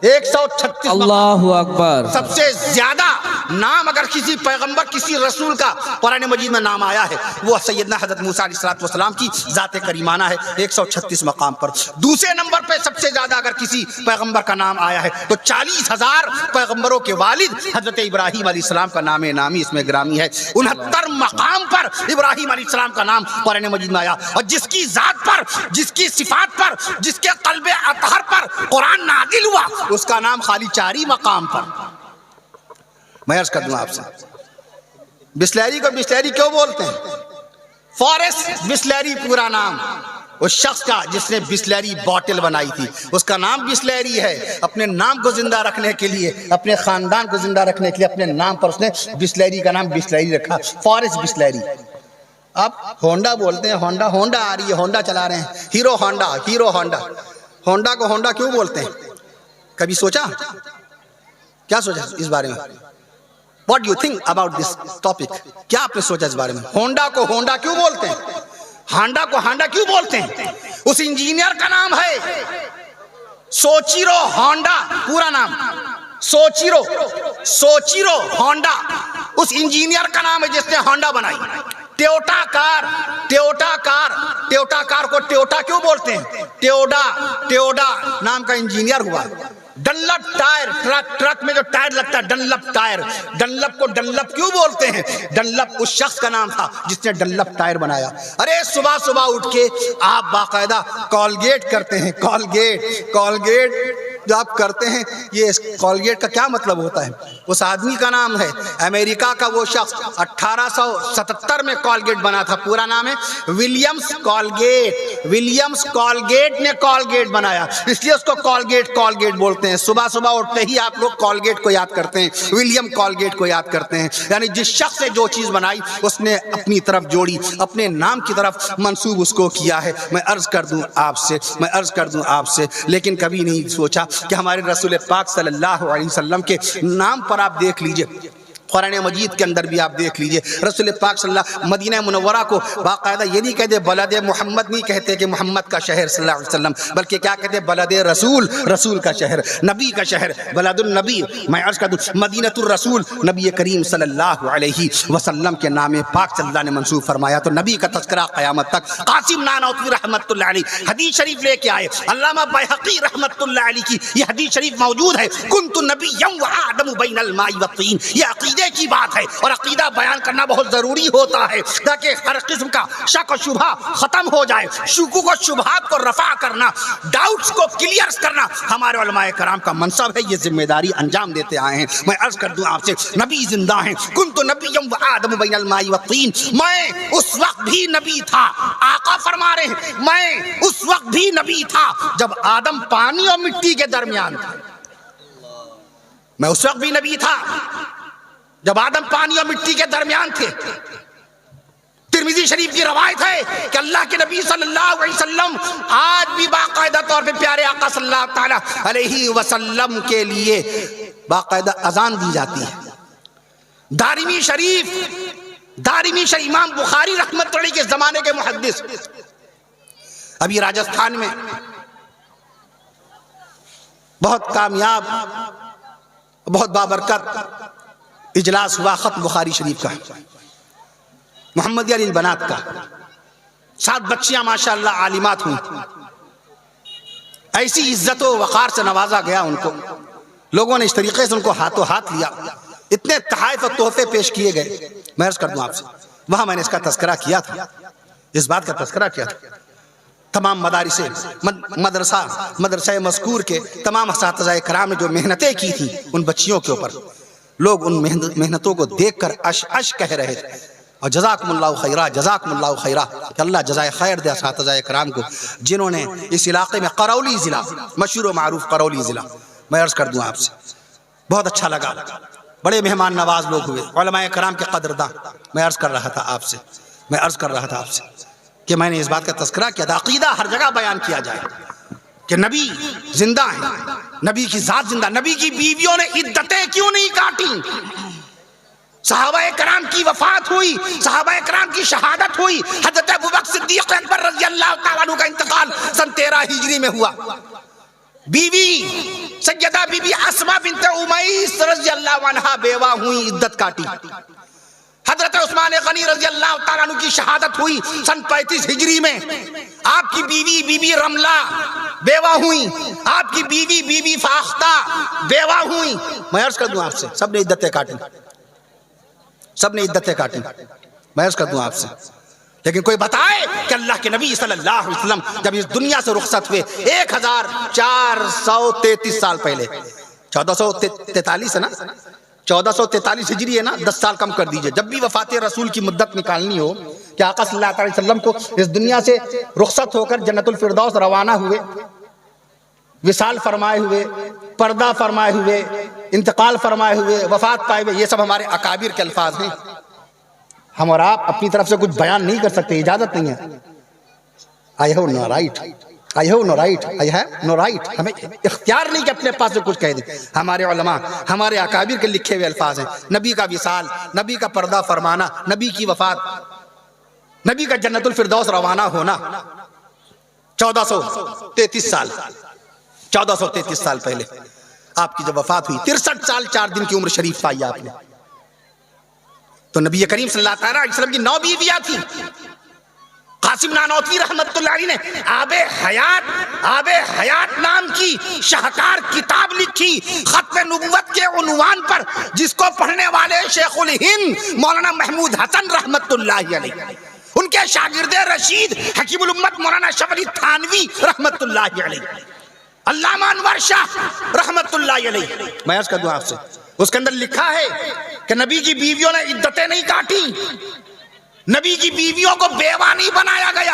136. اللہ اکبر. سب سے زیادہ نام اگر کسی پیغمبر کسی رسول کا قرآن مجید میں نام آیا ہے وہ سیدنا حضرت موسیٰ علیہ السلام کی ذات کریمانہ ہے, 136 مقام پر. دوسرے نمبر پہ سب سے زیادہ اگر کسی پیغمبر کا نام آیا ہے تو 40,000 پیغمبروں کے والد حضرت ابراہیم علیہ السلام کا نام نامی اس میں گرامی ہے. 69 مقام پر ابراہیم علیہ السلام کا نام قرآن مجید میں آیا. اور جس کی ذات پر, جس کی صفات پر, جس کے قلب اطہر پر قرآن نازل ہوا اس کا نام خالی 4 ہی مقام پر. میں عرض کر دوں آپ سے, بسلیری کو بسلیری کیوں بولتے ہیں؟ فارس بسلیری پورا نام, اس شخص کا جس نے بسلیری بوٹل بنائی تھی اس کا نام بسلیری ہے. اپنے نام کو زندہ رکھنے کے لیے, اپنے خاندان کو زندہ رکھنے کے لیے اپنے نام پر اس نے بسلیری کا نام بسلیری رکھا, فارس بسلیری. آپ ہونڈا بولتے ہیں، ہونڈا ہونڈا آ رہی ہے، ہونڈا چلا رہے ہیں، hero Honda, hero Honda. Honda کو ہونڈا کیوں بولتے ہیں؟ کبھی سوچا؟ کیا سوچا اس بارے میں؟ What do you think about this topic? کیا آپ نے سوچا اس بارے میں؟ ہونڈا کو ہونڈا کیوں بولتے ہیں؟ ہانڈا کو ہانڈا کیوں بولتے ہیں؟ اس انجینئر کا نام ہے سوچیرو ہونڈا، پورا نام سوچیرو ہونڈا. اس انجینئر کا نام ہے جس نے ہونڈا بنائی. ٹیوٹا کار کو ٹیوٹا کیوں بولتے ہیں؟ ٹیوڈا نام کا انجینئر ہوا. ڈنلپ ٹائر، ٹرک میں جو ٹائر لگتا ہے ڈنلپ ٹائر، ڈنلپ کو ڈنلپ کیوں بولتے ہیں؟ ڈنلپ اس شخص کا نام تھا جس نے ڈنلپ ٹائر بنایا. ارے صبح اٹھ کے آپ باقاعدہ کولگیٹ کرتے ہیں، کولگیٹ جو آپ کرتے ہیں، یہ کولگیٹ کا کیا مطلب ہوتا ہے؟ اس آدمی کا نام ہے، امریکہ کا وہ شخص 1877 میں کولگیٹ بنا تھا، پورا نام ہے ولیمز کولگیٹ نے کولگیٹ بنایا، اس لیے اس کو کولگیٹ بولتے ہیں. صبح اٹھتے ہی آپ لوگ کولگیٹ کو یاد کرتے ہیں، ولیم کولگیٹ کو یاد کرتے ہیں. یعنی جس شخص نے جو چیز بنائی اس نے اپنی طرف جوڑی، اپنے نام کی طرف منسوب اس کو کیا ہے. میں عرض کر دوں آپ سے لیکن کبھی نہیں سوچا کہ ہمارے رسول پاک صلی اللہ علیہ وسلم کے نام پر آپ دیکھ لیجئے، قرآن مجید کے اندر بھی آپ دیکھ لیجئے رسول پاک صلی اللہ مدینہ منورہ کو باقاعدہ یہ نہیں کہتے بلد محمد، نہیں کہتے کہ محمد کا شہر صلی اللہ علیہ وسلم، بلکہ کیا کہتے بلد رسول کا شہر، نبی کا شہر، بلد النبی. میں عرض کر دوں مدینہ الرسول نبی کریم صلی اللہ علیہ وسلم کے نام پاک صلی اللہ نے منسوب فرمایا. تو نبی کا تذکرہ قیامت تک. قاسم نانوتوی رحمت اللہ علیہ حدیث شریف لے کے آئے، علامہ بیہقی رحمت اللہ علیہ کی یہ حدیث شریف موجود ہے، کنت نبیا وآدم بین الماء والطین. یہ عقیدے کی بات ہے اور عقیدہ بیان کرنا بہت ضروری ہوتا ہے تاکہ ہر قسم کا شک و شبہ ختم ہو جائے. شکوک و شبہات کو رفع کرنا، ڈاؤٹس کو کلیئر کرنا ہمارے علماء کرام کا منصب ہے، یہ ذمہ داری انجام دیتے آئے ہیں. میں عرض کر دوں آپ سے نبی زندہ ہیں. کنت نبیا وآدم بین الماء والطین، میں اس وقت بھی نبی تھا. آقا فرما رہے ہیں میں اس وقت بھی نبی تھا جب آدم پانی اور مٹی کے درمیان تھا. میں اس وقت بھی نبی تھا جب آدم پانی اور مٹی کے درمیان تھے. ترمذی شریف کی روایت ہے کہ اللہ کے نبی صلی اللہ علیہ وسلم آج بھی باقاعدہ طور پہ پیارے آقا صلی اللہ تعالی علیہ وسلم کے لیے باقاعدہ اذان دی جاتی ہے. دارمی شریف امام بخاری رحمۃ اللہ کے زمانے کے محدث ابھی راجستھان میں بہت کامیاب، بہت بابرکت اجلاس ہوا ختم بخاری شریف کا، محمد علی البنات کا. 7 بچیاں ماشاءاللہ عالمات ہوئی. ایسی عزت و وقار سے نوازا گیا ان کو، لوگوں نے اس طریقے سے ان کو ہاتھوں ہاتھ لیا، اتنے تحائف و تحفے پیش کیے گئے. میں عرض کر دوں آپ سے وہاں میں نے اس کا تذکرہ کیا تھا، اس بات کا تذکرہ کیا تھا. تمام مدرسہ مذکور کے تمام اساتذہ کرام نے جو محنتیں کی تھیں ان بچیوں کے اوپر، لوگ ان محنتوں کو دیکھ کر اش کہہ رہے تھے. اور جزاکم اللہ خیرہ کہ اللہ جزائے خیر دے اساتذہ کرام کو جنہوں نے اس علاقے میں قرولی ضلع، مشہور و معروف قرولی ضلع، میں عرض کر دوں آپ سے بہت اچھا لگا، بڑے مہمان نواز لوگ ہوئے، علماء کرام کے قدرداں. میں عرض کر رہا تھا آپ سے کہ میں نے اس بات کا تذکرہ کیا تھا. عقیدہ ہر جگہ بیان کیا جائے کہ نبی زندہ ہیں، نبی کی ذات زندہ. نبی کی بیویوں نے عدتیں کیوں نہیں کاٹیں؟ صحابہ کرام کی وفات ہوئی، صحابہ کرام کی شہادت ہوئی. حضرت ابوبکر صدیق اکبر رضی اللہ تعالیٰ عنہ کا انتقال سن 13 ہجری میں ہوا. بیوی سیدہ بی بی اسماء بنت امیس رضی اللہ عنہا بیوہ ہوئی، عدت کاٹی. حضرت عثمان غنی رضی اللہ تعالیٰ عنہ کی شہادت ہوئی سن 35 ہجری میں. آپ کی بیوی بی بی رملہ بیوہ ہوئی، آپ کی بیوی بی بی فاختہ بیوہ ہوئی. میں عرض کر دوں آپ سے سب نے عدتیں کاٹیں. میں عرض کر دوں آپ سے لیکن کوئی بتائے کہ اللہ کے نبی صلی اللہ علیہ وسلم جب اس دنیا سے رخصت ہوئے 1433 سال پہلے، 1443 ہے نا، 1443 ہجری ہے نا، 10 سال کم کر دیجئے. جب بھی وفات رسول کی مدت نکالنی ہو کہ آقا صلی اللہ علیہ وسلم کو اس دنیا سے رخصت ہو کر جنت الفردوس روانہ ہوئے، وصال فرمائے ہوئے، پردہ فرمائے ہوئے، انتقال فرمائے ہوئے، وفات پائے ہوئے، یہ سب ہمارے اکابر کے الفاظ ہیں. ہم اور آپ اپنی طرف سے کچھ بیان نہیں کر سکتے، اجازت نہیں ہے. I have no right. I have no right. I have no right. ہمیں اختیار نہیں کہ اپنے پاس سے کچھ کہہ دیں. ہمارے علماء، ہمارے اکابر کے لکھے ہوئے الفاظ ہیں. نبی کا وصال، نبی کا پردہ فرمانا، نبی کی وفات، نبی کا جنت الفردوس روانہ ہونا 1433 سال 1433 سال پہلے آپ کی جب وفات ہوئی، 63 سال 4 دن کی عمر شریف پائی آپ نے. تو نبی کریم صلی اللہ علیہ وسلم کی 9 بیویاں تھیں. قاسم نانوتوی رحمت اللہ علیہ نے آب حیات نام کی شاہکار کتاب لکھی ختم نبوت کے عنوان پر، جس کو پڑھنے والے شیخ الہند مولانا محمود حسن رحمت اللہ علیہ، ان کے شاگرد رشید حکیم الامت مولانا شف علی تھانوی رحمت اللہ علیہ، علامہ انور شاہ رحمت اللہ علیہ. میں عرض کر دوں آپ سے، اس کے اندر لکھا ہے کہ نبی کی بیویوں نے عدتیں نہیں کاٹی، نبی کی بیویوں کو بیوہ نہیں بنایا گیا.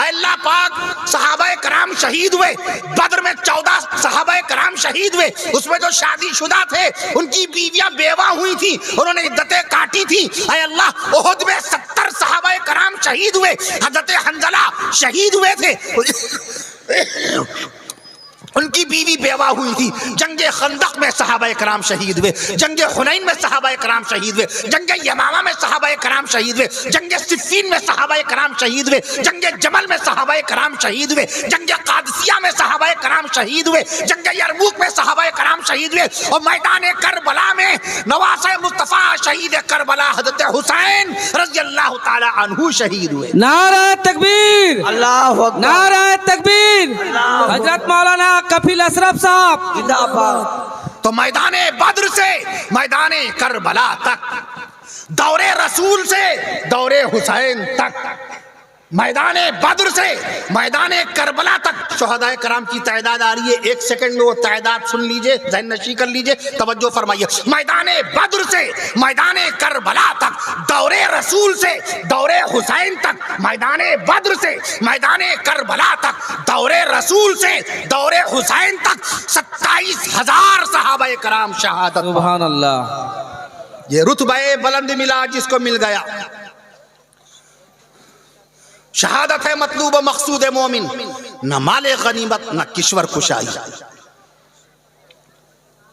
اے اللہ پاک، صحابہ کرام شہید ہوئے بدر میں، 14 صحابہ کرام شہید ہوئے، اس میں جو شادی شدہ تھے ان کی بیویاں بیوہ ہوئی تھیں، انہوں نے عدتیں کاٹی تھی. اے اللہ، احد میں 70 صحابہ کرام شہید ہوئے، حضرت حنظلہ شہید ہوئے تھے، ان کی بیوی بیوہ ہوئی تھی. جنگ خندق میں صحابہ کرام شہید ہوئے، جنگ حنین میں صحابہ کرام شہید ہوئے، جنگ یمامہ میں صحابہ کرام شہید ہوئے، جنگ صفین میں صحابہ کرام شہید ہوئے، جنگ جمل میں صحابہ کرام شہید ہوئے، جنگ قادسیہ میں صحابہ کرام شہید ہوئے، جنگ یرموک میں صحابہ کرام شہید ہوئے، اور میدان کربلا میں نواسہ مصطفیٰ شہید کربلا حضرت حسین رضی اللہ تعالی عنہ شہید ہوئے. نعرہ تکبیر، اللہ اکبر، نعرہ تکبیر. حضرت مولانا کفیل اشرف صاحب زندہ باد. تو میدان بدر سے میدان کربلا تک، دور رسول سے دور حسین تک، میدان بدر سے میدان کربلا تک شہداء کرام کی تعداد آ رہی ہے. 1 سیکنڈ میں وہ تعداد سن لیجئے، ذہن نشی کر لیجئے، توجہ فرمائیے. میدان بدر سے میدان کربلا تک، دور رسول سے دور حسین تک، میدان بدر سے میدان کربلا تک، دور رسول سے دور حسین تک 27,000 صحابہ کرام شہادت. سبحان اللہ. یہ رتبہ بلند ملا جس کو مل گیا. شہادت ہے مطلوب و مقصود مومن، نہ مال غنیمت نہ کشور کشائی.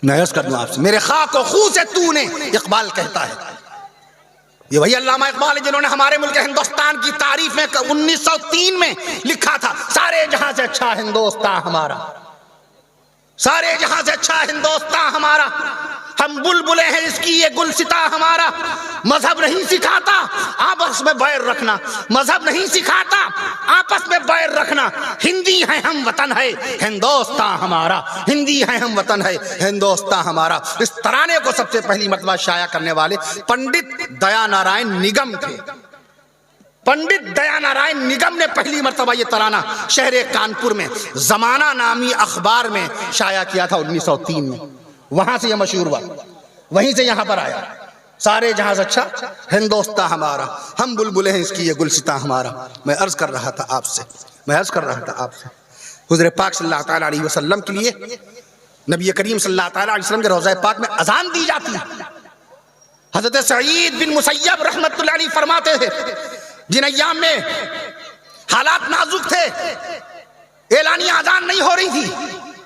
میں عرض کر دوں آپ سے، میرے خاک و خون سے تو نے، اقبال کہتا ہے. یہ وہی علامہ اقبال جنہوں نے ہمارے ملک ہندوستان کی تعریف میں 1903 میں لکھا تھا، سارے جہاں سے اچھا ہندوستان ہمارا، سارے جہاں سے اچھا ہندوستان ہمارا، ہم بلبلے ہیں اس کی یہ گلستہ ہمارا. مذہب نہیں سکھاتا آپس میں بیر رکھنا، مذہب نہیں سکھاتا آپس میں بیر رکھنا. ہندی ہیں ہم، وطن ہے ہندوستان ہمارا، ہندی ہیں ہم، وطن ہے ہندوستان ہمارا. اس ترانے کو سب سے پہلی مرتبہ شائع کرنے والے پنڈت دیا نارائن نگم تھے. پنڈت دیا نارائن نگم نے پہلی مرتبہ یہ ترانہ شہر کانپور میں زمانہ نامی اخبار میں شائع کیا تھا 1903 میں. وہاں سے یہ مشہور ہوا، وہیں سے یہاں پر آیا. سارے جہاں سے اچھا ہندوستان ہمارا، ہم بلبلے ہیں اس کی یہ گلستان ہمارا. میں عرض کر رہا تھا آپ سے، حضور پاک صلی اللہ تعالیٰ علیہ وسلم کے لیے نبی کریم صلی اللہ تعالیٰ علیہ وسلم کے روضہ پاک میں اذان دی جاتی ہے. حضرت سعید بن مسیب رحمت اللہ علیہ فرماتے تھے، جن ایام میں حالات نازک تھے، اعلانیہ اذان نہیں ہو رہی تھی،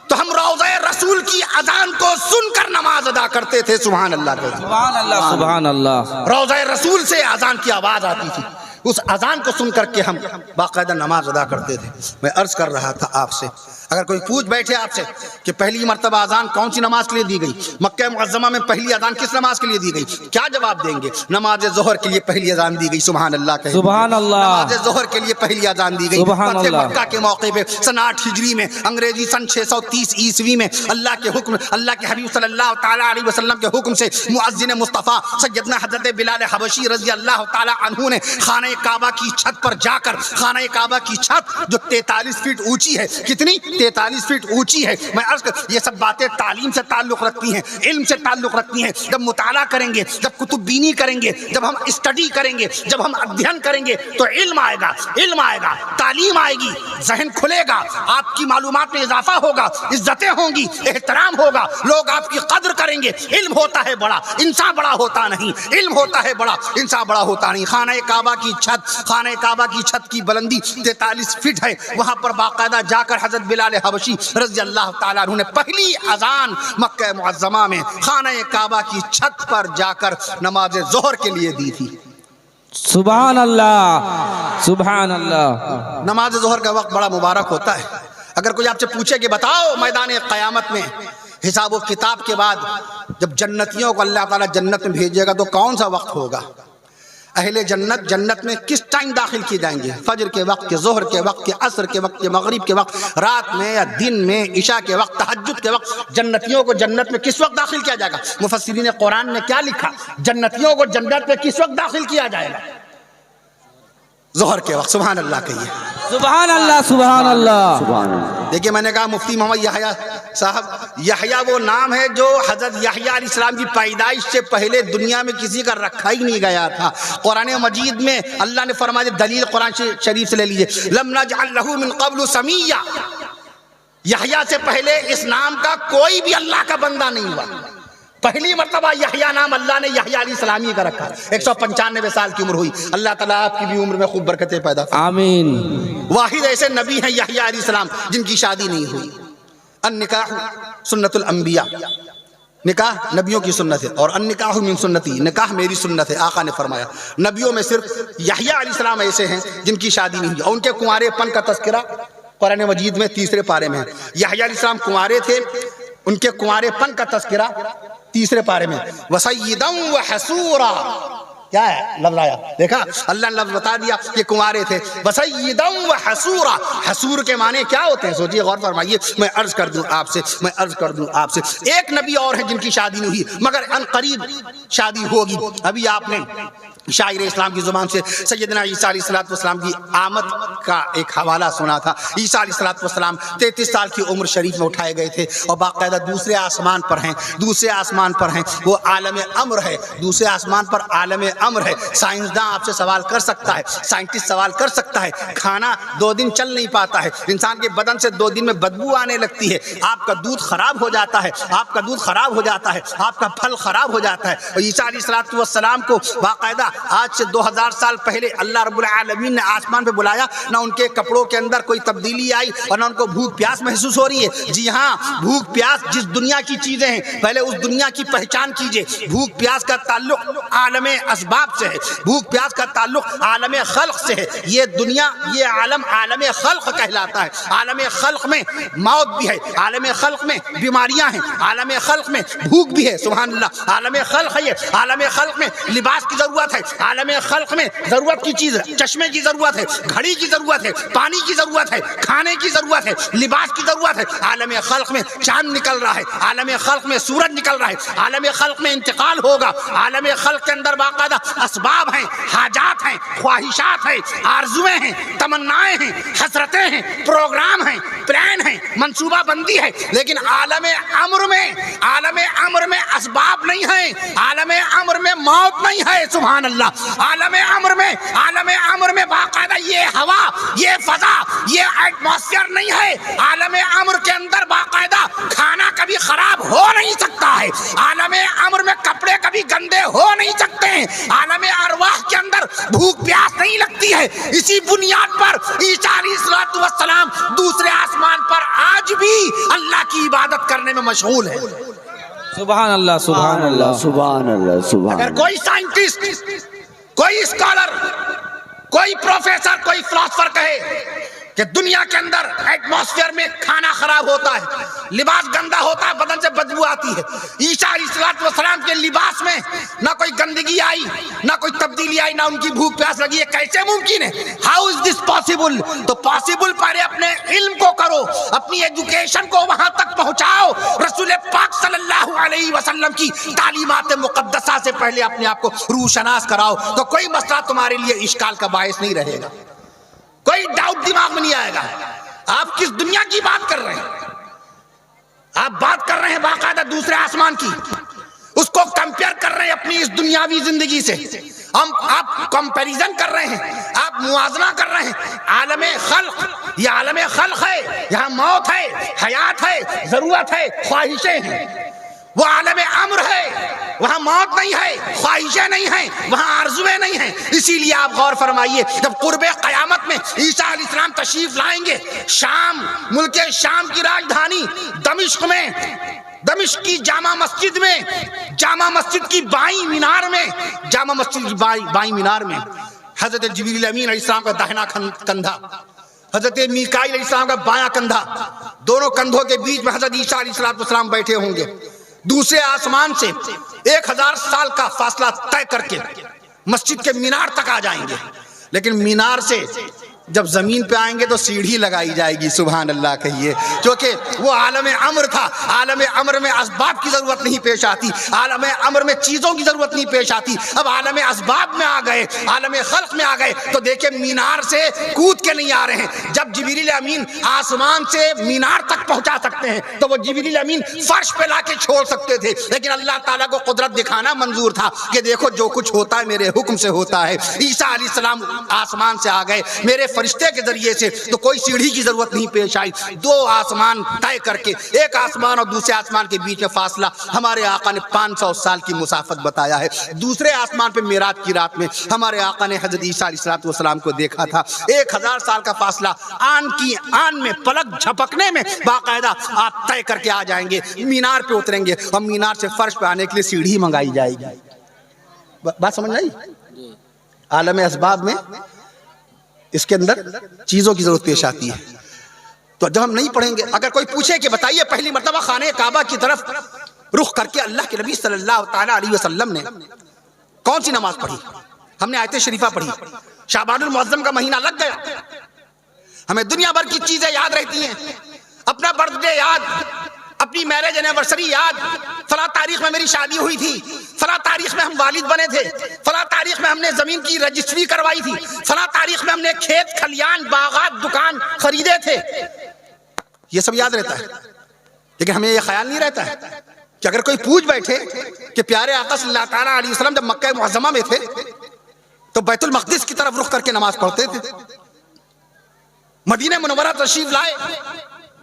تو ہم روضہ رسول کی اذان کو سن کر نماز ادا کرتے تھے. سبحان اللہ، سبحان اللہ، سبحان اللہ. روضہ رسول سے اذان کی آواز آتی تھی، اس اذان کو سن کر کے ہم باقاعدہ نماز ادا کرتے تھے. میں عرض کر رہا تھا آپ سے، اگر کوئی پوچھ بیٹھے آپ سے کہ پہلی مرتبہ اذان کون سی نماز کے لیے دی گئی، مکہ معظمہ میں پہلی اذان کس نماز کے لیے دی گئی، کیا جواب دیں گے؟ نماز ظہر کے لیے پہلی اذان دی گئی. سبحان اللہ کہیں، سبحان اللہ. نماز ظہر کے لیے پہلی اذان دی گئی. سبحان فتح اللہ. مکہ کے موقع پہ سن 8 ہجری میں، انگریزی سن 630 عیسوی میں اللہ کے حکم، اللہ کے حبیب صلی اللہ تعالیٰ علیہ وسلم کے حکم سے مؤذن مصطفیٰ سیدنا حضرت بلال حبشی رضی اللہ تعالیٰ عنہ نے خانہ خانہ کعبہ کی چھت پر جا کر، خانہ کعبہ کی چھت جو 43 فٹ اونچی ہے، کتنی 43 فٹ اونچی ہے، میں عرض کر یہ سب باتیں تعلیم سے تعلق رکھتی ہیں، علم سے تعلق رکھتی ہیں. جب مطالعہ کریں گے، جب کتب بینی کریں گے، جب ہم اسٹڈی کریں گے، جب ہم ادھین کریں گے تو علم آئے گا، علم آئے گا، تعلیم آئے گی، ذہن کھلے گا، آپ کی معلومات میں اضافہ ہوگا، عزتیں ہوں گی، احترام ہوگا، لوگ آپ کی قدر کریں گے. علم ہوتا ہے بڑا، انسان بڑا ہوتا نہیں. علم ہوتا ہے بڑا، انسان بڑا ہوتا نہیں. خانہ کعبہ کی چھت، خانہ کعبہ کی چھت کی بلندی 43 فٹ ہے. وہاں پر باقاعدہ جا کر حضرت بلال حبشی رضی اللہ تعالیٰ عنہ نے پہلی اذان مکہ معظمہ میں خانہ کعبہ کی چھت پر جا کر نماز ظہر کے لیے دی تھی. سبحان اللہ، سبحان اللہ. نماز ظہر کا وقت بڑا مبارک ہوتا ہے. اگر کوئی آپ سے پوچھے کہ بتاؤ میدان قیامت میں حساب و کتاب کے بعد جب جنتیوں کو اللہ تعالیٰ جنت میں بھیجے گا تو کون سا وقت ہوگا؟ اہل جنت جنت میں کس ٹائم داخل کیے جائیں گے؟ فجر کے وقت، کے ظہر کے وقت، کے عصر کے وقت، کے مغرب کے وقت، رات میں یا دن میں، عشاء کے وقت، تہجد کے وقت. جنتیوں کو جنت میں کس وقت داخل کیا جائے گا؟ مفسرین قرآن نے کیا لکھا؟ جنتیوں کو جنت میں کس وقت داخل کیا جائے گا؟ ظہر کے وقت. سبحان اللہ کہیے. سبحان اللہ، سبحان اللہ. دیکھیں میں نے کہا مفتی محمد یحییٰ صاحب، یحییٰ وہ نام ہے جو حضرت یحییٰ علیہ السلام کی پیدائش سے پہلے دنیا میں کسی کا رکھا ہی نہیں گیا تھا. قرآن مجید میں اللہ نے فرمایا، دلیل قرآن شریف سے لے لیجئے، لم نجعل لہ من قبل سمیہ. یحییٰ سے پہلے اس نام کا کوئی بھی اللہ کا بندہ نہیں ہوا. پہلی مرتبہ یحییٰ نام اللہ نے یحییٰ علیہ السلام ہی کا رکھا. 195 سال کی عمر ہوئی. اللہ تعالیٰ آپ کی بھی عمر میں خوب برکتیں پیدا فرمائے. آمین. واحد ایسے نبی ہیں یحییٰ علیہ السلام جن کی شادی نہیں ہوئی. النکاح سنت الانبیاء، نکاح نبیوں کی سنت ہے، اور النکاح من سنتی، نکاح میری سنت ہے. آقا نے فرمایا نبیوں میں صرف یحییٰ علیہ السلام ایسے ہیں جن کی شادی نہیں ہوئی. اور ان کے کنوارے پن کا تذکرہ قرآن مجید میں 3 پارے میں ہے. یحییٰ علیہ السلام کنوارے تھے، ان کے کنوارے پن کا تذکرہ 3 پارے میں. وَسَيِّدًا وَحَسُورًا، کیا ہے لفظ آیا؟ دیکھا اللہ نے لفظ بتا دیا کہ کنوارے تھے. وَسَيِّدًا وَحَسُورًا، حسور کے معنی کیا ہوتے ہیں؟ سوچئے، غور فرمائیے. میں عرض کر دوں آپ سے ایک نبی اور ہیں جن کی شادی نہیں ہوئی، مگر ان قریب شادی ہوگی. ابھی آپ نے شاعر اسلام کی زبان سے سیدنا عیسیٰ علیہ السلام کی آمد کا ایک حوالہ سنا تھا. عیسیٰ علیہ السلام 33 سال کی عمر شریف میں اٹھائے گئے تھے اور باقاعدہ دوسرے آسمان پر ہیں. وہ عالم امر ہے، دوسرے آسمان پر عالم امر ہے. سائنسداں آپ سے سوال کر سکتا ہے، سائنٹسٹ سوال کر سکتا ہے. کھانا 2 دن چل نہیں پاتا ہے، انسان کے بدن سے 2 دن میں بدبو آنے لگتی ہے. آپ کا دودھ خراب ہو جاتا ہے، آپ کا پھل خراب ہو جاتا ہے. اور عیسیٰ علیہ السلام کو باقاعدہ آج سے 2000 سال پہلے اللہ رب العالمین نے آسمان پہ بلایا. نہ ان کے کپڑوں کے اندر کوئی تبدیلی آئی اور نہ ان کو بھوک پیاس محسوس ہو رہی ہے. جی ہاں، بھوک پیاس جس دنیا کی چیزیں ہیں پہلے اس دنیا کی پہچان کیجئے. بھوک پیاس کا تعلق عالم اسباب سے ہے، بھوک پیاس کا تعلق عالم خلق سے ہے. یہ دنیا، یہ عالم عالم خلق کہلاتا ہے. عالم خلق میں موت بھی ہے، عالم خلق میں بیماریاں ہیں، عالم خلق میں بھوک بھی ہے. سبحان اللہ. عالم خلق ہے یہ. عالم خلق میں لباس کی ضرورت ہے، عالم خلق میں ضرورت کی چیز ہے، چشمے کی ضرورت ہے، گھڑی کی ضرورت ہے، پانی کی ضرورت ہے، کھانے کی ضرورت ہے، لباس کی ضرورت ہے. عالم خلق میں چاند نکل رہا ہے، عالم خلق میں سورج نکل رہا ہے، عالم خلق میں انتقال ہوگا. عالم خلق کے اندر باقاعدہ اسباب ہیں، حاجات ہیں، خواہشات ہیں، آرزویں ہیں، تمنائیں ہیں، حسرتیں ہیں، پروگرام ہیں، پلان ہیں، منصوبہ بندی ہے. لیکن عالم امر میں اسباب نہیں ہیں، عالم امر میں موت نہیں ہے. سبحان اللہ. عالم امر میں باقاعدہ یہ ہوا، یہ فضا، یہ ایٹماسفیئر نہیں ہے. عالم امر کے اندر باقاعدہ کھانا کبھی خراب ہو نہیں سکتا ہے. عالم امر میں کپڑے کبھی گندے ہو نہیں سکتے ہیں. عالم ارواح کے اندر بھوک پیاس نہیں لگتی ہے. اسی بنیاد پر عیسیٰ علیہ السلام دوسرے آسمان پر آج بھی اللہ کی عبادت کرنے میں مشغول ہے. سبحان اللہ، سبحان اللہ، سبحان اللہ، سبحان. اگر کوئی سائنٹسٹ، کوئی اسکالر، کوئی پروفیسر، کوئی فلاسفر کہے کہ دنیا کے اندر ایٹماسفیئر میں کھانا خراب ہوتا ہے، لباس گندا ہوتا ہے، بدن سے بدبو آتی ہے. عیسیٰ علیہ السلام کے لباس میں نہ کوئی گندگی آئی، نہ کوئی تبدیلی آئی، نہ ان کی بھوک پیاس لگی. یہ کیسے ممکن ہے؟ How is this possible? تو پاسبل پہلے اپنے علم کو کرو، اپنی ایجوکیشن کو وہاں تک پہنچاؤ. رسول پاک صلی اللہ علیہ وسلم کی تعلیمات مقدسہ سے پہلے اپنے آپ کو روشناس کراؤ، تو کوئی مسئلہ تمہارے لیے اشکال کا باعث نہیں رہے گا، کوئی ڈاؤٹ دماغ میں نہیں آئے گا. آپ کس دنیا کی بات کر رہے ہیں؟ آپ بات کر رہے ہیں باقاعدہ دوسرے آسمان کی، اس کو کمپیئر کر رہے ہیں اپنی اس دنیاوی زندگی سے. آپ کمپیریزن کر رہے ہیں، آپ موازنہ کر رہے ہیں. عالم خلق، یہ عالم خلق ہے، یہاں موت ہے، حیات ہے، ضرورت ہے، خواہشیں ہیں. وہ عالم امر ہے، وہاں موت نہیں ہے، خواہشیں نہیں ہیں، وہاں آرزویں نہیں ہیں. اسی لیے آپ غور فرمائیے، جب قرب قیامت میں عیسیٰ علیہ السلام تشریف لائیں گے شام، ملک شام کی راجدھانی دمشق میں، دمشق کی جامع مسجد میں، جامع مسجد کی بائیں مینار میں، جامع مسجد کی بائیں مینار میں حضرت جبریل امین علیہ السلام کا داہنا کندھا، حضرت میکائیل علیہ السلام کا بایاں کندھا، دونوں کندھوں کے بیچ میں حضرت عیسیٰ علیہ السلام بیٹھے ہوں گے. دوسرے آسمان سے 1000 سال کا فاصلہ طے کر کے مسجد کے مینار تک آ جائیں گے. لیکن مینار سے جب زمین پہ آئیں گے تو سیڑھی لگائی جائے گی. سبحان اللہ کہیے، کیونکہ وہ عالم امر تھا. عالم امر میں اسباب کی ضرورت نہیں پیش آتی، عالم امر میں چیزوں کی ضرورت نہیں پیش آتی. اب عالم اسباب میں آ گئے، عالم خلق میں آ گئے، تو دیکھیں مینار سے کود کے نہیں آ رہے ہیں. جب جبریل امین آسمان سے مینار تک پہنچا سکتے ہیں تو وہ جبریل امین فرش پہ لا کے چھوڑ سکتے تھے. لیکن اللہ تعالیٰ کو قدرت دکھانا منظور تھا کہ دیکھو جو کچھ ہوتا ہے میرے حکم سے ہوتا ہے. عیسیٰ علیہ السلام آسمان سے آ گئے میرے فرشتے کے ذریعے سے، تو کوئی سیڑھی کی ضرورت نہیں پیش آئی. 2 آسمان طے کر کے، ایک آسمان اور دوسرے آسمان کے بیچ میں فاصلہ ہمارے آقا نے 500 سال کی مسافت بتایا ہے. دوسرے آسمان پہ معراج کی رات میں ہمارے آقا نے حضرت عیسیٰ علیہ السلام کو دیکھا تھا. 1000 سال کا فاصلہ آن کی آن میں، پلک جھپکنے میں باقاعدہ آپ طے کر کے آ جائیں گے. مینار پہ اتریں گے اور مینار سے فرش پہ آنے کے لیے سیڑھی منگائی جائے گی. بات سمجھ آئی؟ عالم اسباب میں اس کے اندر چیزوں کی ضرورت پیش آتی ہے. تو جب ہم نہیں پڑھیں گے، اگر کوئی پوچھے کہ بتائیے پہلی مرتبہ خانہ کعبہ کی طرف رخ کر کے اللہ کے نبی صلی اللہ تعالیٰ علیہ وسلم نے کون سی نماز پڑھی؟ ہم نے آیت شریفہ پڑھی. شعبان المعظم کا مہینہ لگ گیا، ہمیں دنیا بھر کی چیزیں یاد رہتی ہیں، اپنا برتھ ڈے یاد، اپنی میرج اینیورسری یاد، فلاں تاریخ میں میری شادی ہوئی تھی، فلاں تاریخ میں ہم والد بنے تھے، فلاں تاریخ میں ہم نے زمین کی رجسٹری کروائی تھی، فلاں تاریخ میں ہم نے کھیت کھلیان باغات دکان خریدے تھے. یہ سب یاد رہتا ہے. لیکن ہمیں یہ خیال نہیں رہتا ہے کہ اگر کوئی پوچھ بیٹھے کہ پیارے آقا صلی اللہ تعالیٰ علیہ وسلم جب مکہ معظمہ میں تھے تو بیت المقدس کی طرف رخ کر کے نماز پڑھتے تھے. مدینہ منورہ تشریف لائے،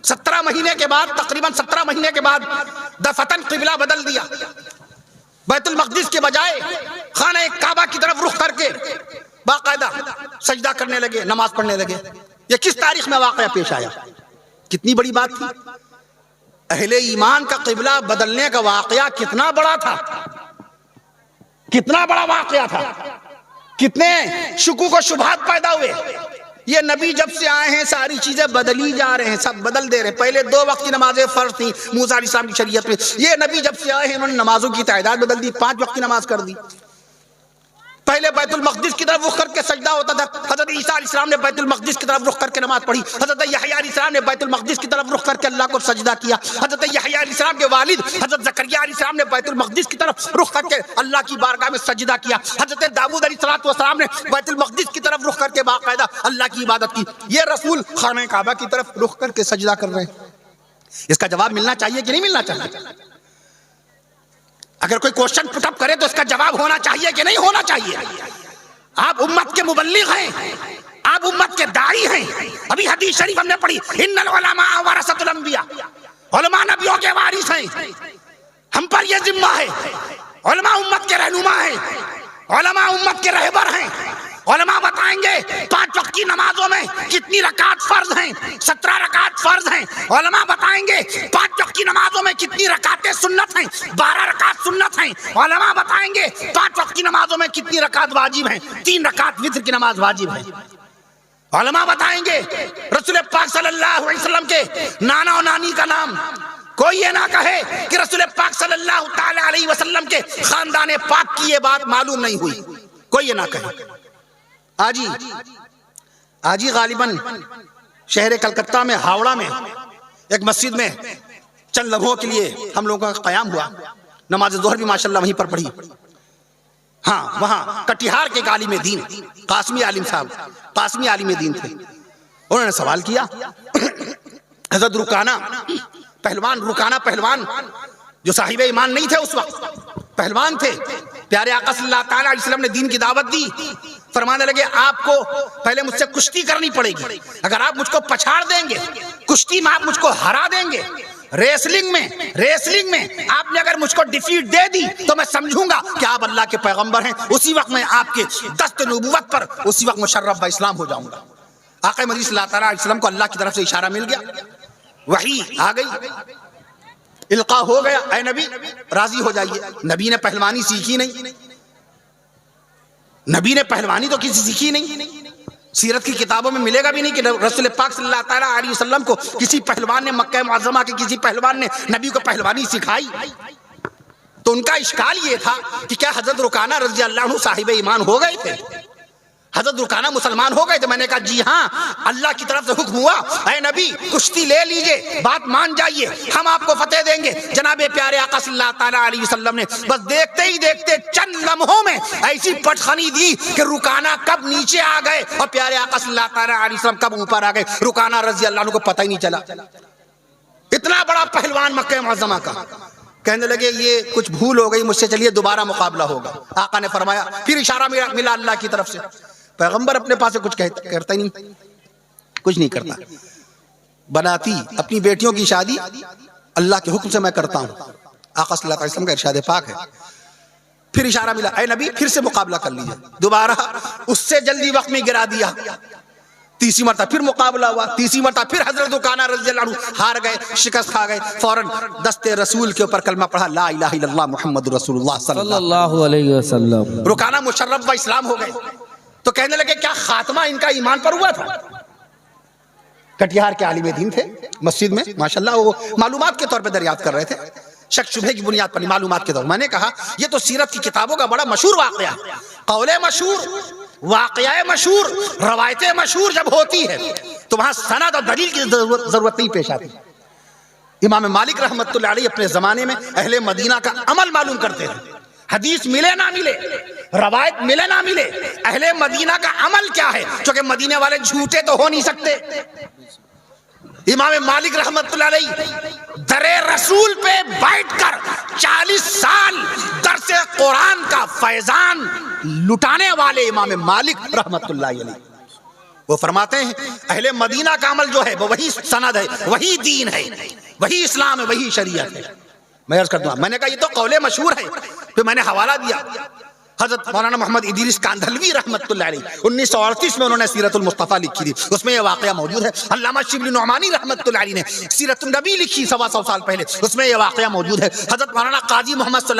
17 مہینے کے بعد، تقریباً 17 مہینے کے بعد دفعتاً قبلہ بدل دیا. بیت المقدس کے بجائے خانہ کعبہ کی طرف رخ کر کے باقاعدہ سجدہ کرنے لگے، نماز پڑھنے لگے. یہ کس تاریخ میں واقعہ پیش آیا؟ کتنی بڑی بات تھی. اہل ایمان کا قبلہ بدلنے کا واقعہ کتنا بڑا تھا، کتنا بڑا واقعہ تھا، کتنے شکوک و شبہات پیدا ہوئے. یہ نبی جب سے آئے ہیں ساری چیزیں بدلی جا رہے ہیں، سب بدل دے رہے ہیں. پہلے 2 وقت کی نمازیں فرض تھیں موسیٰ علیہ السلام کی شریعت میں، یہ نبی جب سے آئے ہیں انہوں نے نمازوں کی تعداد بدل دی، 5 وقت کی نماز کر دی. پہلے بیت المقدس کی طرف رخ کر کے سجدہ ہوتا تھا، حضرت عیسیٰ علیہ السلام نے بیت المقدس کی طرف رخ کر کے نماز پڑھی. حضرت یحییٰ علیہ السلام نے بیت المقدس کی طرف رخ کر کے اللہ کو سجدہ کیا. حضرت یحییٰ علیہ السلام کے والد حضرت زکریا علیہ السلام نے بیت المقدس کی طرف رخ کر کے اللہ کی بارگاہ میں سجدہ کیا. حضرت داؤد علیہ السلام نے بیت المقدس کی طرف رخ کر کے باقاعدہ اللہ کی عبادت کی. یہ رسول خانہ کعبہ کی طرف رخ کر کے سجدہ کر رہے ہیں. اس کا جواب ملنا چاہیے کہ نہیں ملنا چاہیے؟ اگر کوئی کوشچن پٹ اپ کرے تو اس کا جواب ہونا چاہیے کہ نہیں ہونا چاہیے؟ آپ امت کے مبلغ ہیں، آپ امت کے داعی ہیں. ابھی حدیث شریف ہم نے پڑھی، ان العلماء ورثۃ الانبیاء، علماء نبیوں کے وارث ہیں. ہم پر یہ ذمہ ہے، علماء امت کے رہنما ہیں، علماء امت کے رہبر ہیں. علماء بتائیں گے 5 وقت کی نمازوں میں کتنی رکعت فرض ہیں، 17 رکعت فرض ہیں. علماء بتائیں گے 5 وقت کی نمازوں میں کتنی رکعتیں سنت ہیں، 12 رکعت سنت ہیں. علماء بتائیں گے 5 وقت کی نمازوں میں کتنی رکعت واجب ہیں، 3 رکعت وتر کی نماز واجب ہے. علماء بتائیں گے رسول پاک صلی اللہ علیہ وسلم کے نانا اور نانی کا نام کوئی یہ نہ کہے کہ رسول پاک صلی اللہ تعالی علیہ وسلم کے خاندان پاک کی یہ بات معلوم نہیں ہوئی، کوئی یہ نہ کہے۔ آج ہی غالباً شہر کلکتہ میں ہاوڑا میں ایک مسجد میں چند لمحوں کے لیے ہم لوگوں کا قیام ہوا، نماز ظہر بھی ماشاءاللہ وہیں پر پڑھی۔ ہاں وہاں کٹیہار کے عالم دین قاسمی عالم صاحب قاسمی عالم دین تھے، انہوں نے سوال کیا حضرت رکانہ پہلوان جو صاحب ایمان نہیں تھے اس وقت، پہلوان تھے، پیارے آقا صلی اللہ تعالیٰ علیہ وسلم نے دین کی دعوت دی، فرمانے لگے آپ کو پہلے مجھ سے کشتی کرنی پڑے گی، اگر آپ مجھ کو پچھاڑ دیں گے کشتی میں، آپ مجھ کو ہرا دیں گے، ریسلنگ میں آپ نے اگر مجھ کو ڈیفیٹ دے دی تو میں سمجھوں گا کہ آپ اللہ کے پیغمبر ہیں، اسی وقت میں آپ کے دست نبوت پر اسی وقت مشرف با اسلام ہو جاؤں گا۔ آقا مدنی صلی اللہ تعالیٰ علیہ وسلم کو اللہ کی طرف سے اشارہ مل گیا، وحی آ گئی، القاء ہو گیا، اے نبی راضی ہو جائیے۔ نبی نے پہلوانی سیکھی نہیں، نبی نے پہلوانی تو کسی سیکھی نہیں، سیرت کی کتابوں میں ملے گا بھی نہیں کہ رسول پاک صلی اللہ تعالیٰ علیہ وسلم کو کسی پہلوان نے، مکہ معظمہ کے کسی پہلوان نے نبی کو پہلوانی سکھائی۔ تو ان کا اشکال یہ تھا کہ کیا حضرت رکانہ رضی اللہ عنہ صاحب ایمان ہو گئے تھے، حضرت رکانہ مسلمان ہو گئے تھے؟ میں نے کہا جی ہاں، اللہ کی طرف سے حکم ہوا اے نبی کشتی لے لیجئے، بات مان جائیے، ہم آپ کو فتح دیں گے۔ جناب پیارے آقا صلی اللہ تعالیٰ علیہ وسلم نے بس دیکھتے ہی دیکھتے چند لمحوں میں ایسی پٹخنی دی کہ رکانہ کب نیچے آ گئے اور پیارے آقا صلی اللہ تعالیٰ علیہ وسلم کب اوپر آ گئے، رکانہ رضی اللہ عنہ کو پتہ ہی نہیں چلا۔ اتنا بڑا پہلوان مکہ معظمہ کا، کہنے لگے یہ کچھ بھول ہو گئی مجھ سے، چلیے دوبارہ مقابلہ ہوگا۔ آقا نے فرمایا، پھر اشارہ ملا اللہ کی طرف سے، پیغمبر اپنے پاس سے کچھ کرتا ہی نہیں، کچھ نہیں کرتا، بناتی اپنی بیٹیوں کی شادی اللہ کے حکم سے میں کرتا ہوں، آقا صلی اللہ علیہ وسلم کا ارشاد پاک ہے۔ پھر اشارہ ملا، اے نبی پھر سے مقابلہ کر لیجئے، دوبارہ اس سے جلدی وقت میں گرا دیا، تیسری مرتبہ پھر مقابلہ ہوا، تیسری مرتبہ پھر حضرت رکانہ رضی اللہ عنہ ہار گئے، شکست کھا گئے، فوراً دست رسول کے اوپر کلمہ پڑھا، لا الہ الا اللہ محمد رسول اللہ صلی اللہ علیہ وسلم۔ رکانہ مشرف و اسلام ہو گئے۔ تو کہنے لگے کیا خاتمہ ان کا ایمان پر ہوا تھا؟ کٹیہار کے عالم دین تھے، مسجد میں ماشاءاللہ وہ معلومات کے طور پہ دریافت کر رہے تھے، شک شبہ کی بنیاد پر معلومات کے طور پر۔ میں نے کہا یہ تو سیرت کی کتابوں کا بڑا مشہور واقعہ، قول مشہور، واقعہ مشہور، روایتیں مشہور جب ہوتی ہے تو وہاں سند اور دلیل کی ضرورت نہیں پیش آتی۔ امام مالک رحمت اللہ علیہ اپنے زمانے میں اہل مدینہ کا عمل معلوم کرتے تھے، حدیث ملے نہ ملے، روایت ملے نہ ملے، اہل مدینہ کا عمل کیا ہے، چونکہ مدینہ والے جھوٹے تو ہو نہیں سکتے۔ امام مالک رحمت اللہ علیہ در رسول پہ بیٹھ کر 40 سال درس قرآن کا فیضان لٹانے والے امام مالک رحمت اللہ علیہ، وہ فرماتے ہیں اہل مدینہ کا عمل جو ہے وہ وہی سند ہے، وہی دین ہے، وہی اسلام ہے، وہی شریعت ہے۔ میں عرض کرتا ہوں، میں نے کہا یہ تو قول مشہور ہے، پھر میں نے حوالہ دیا حضرت مولانا محمد ادریس کاندھلوی رحمت اللہ علیہ 1938 میں انہوں نے سیرت المصطفیٰ لکھی تھی، اس میں یہ واقعہ موجود ہے۔ علامہ شبلی نعمانی رحمت اللہ علیہ نے سیرت النبی لکھی 125 سال پہلے، اس میں یہ واقعہ موجود ہے۔ حضرت مولانا قاضی محمد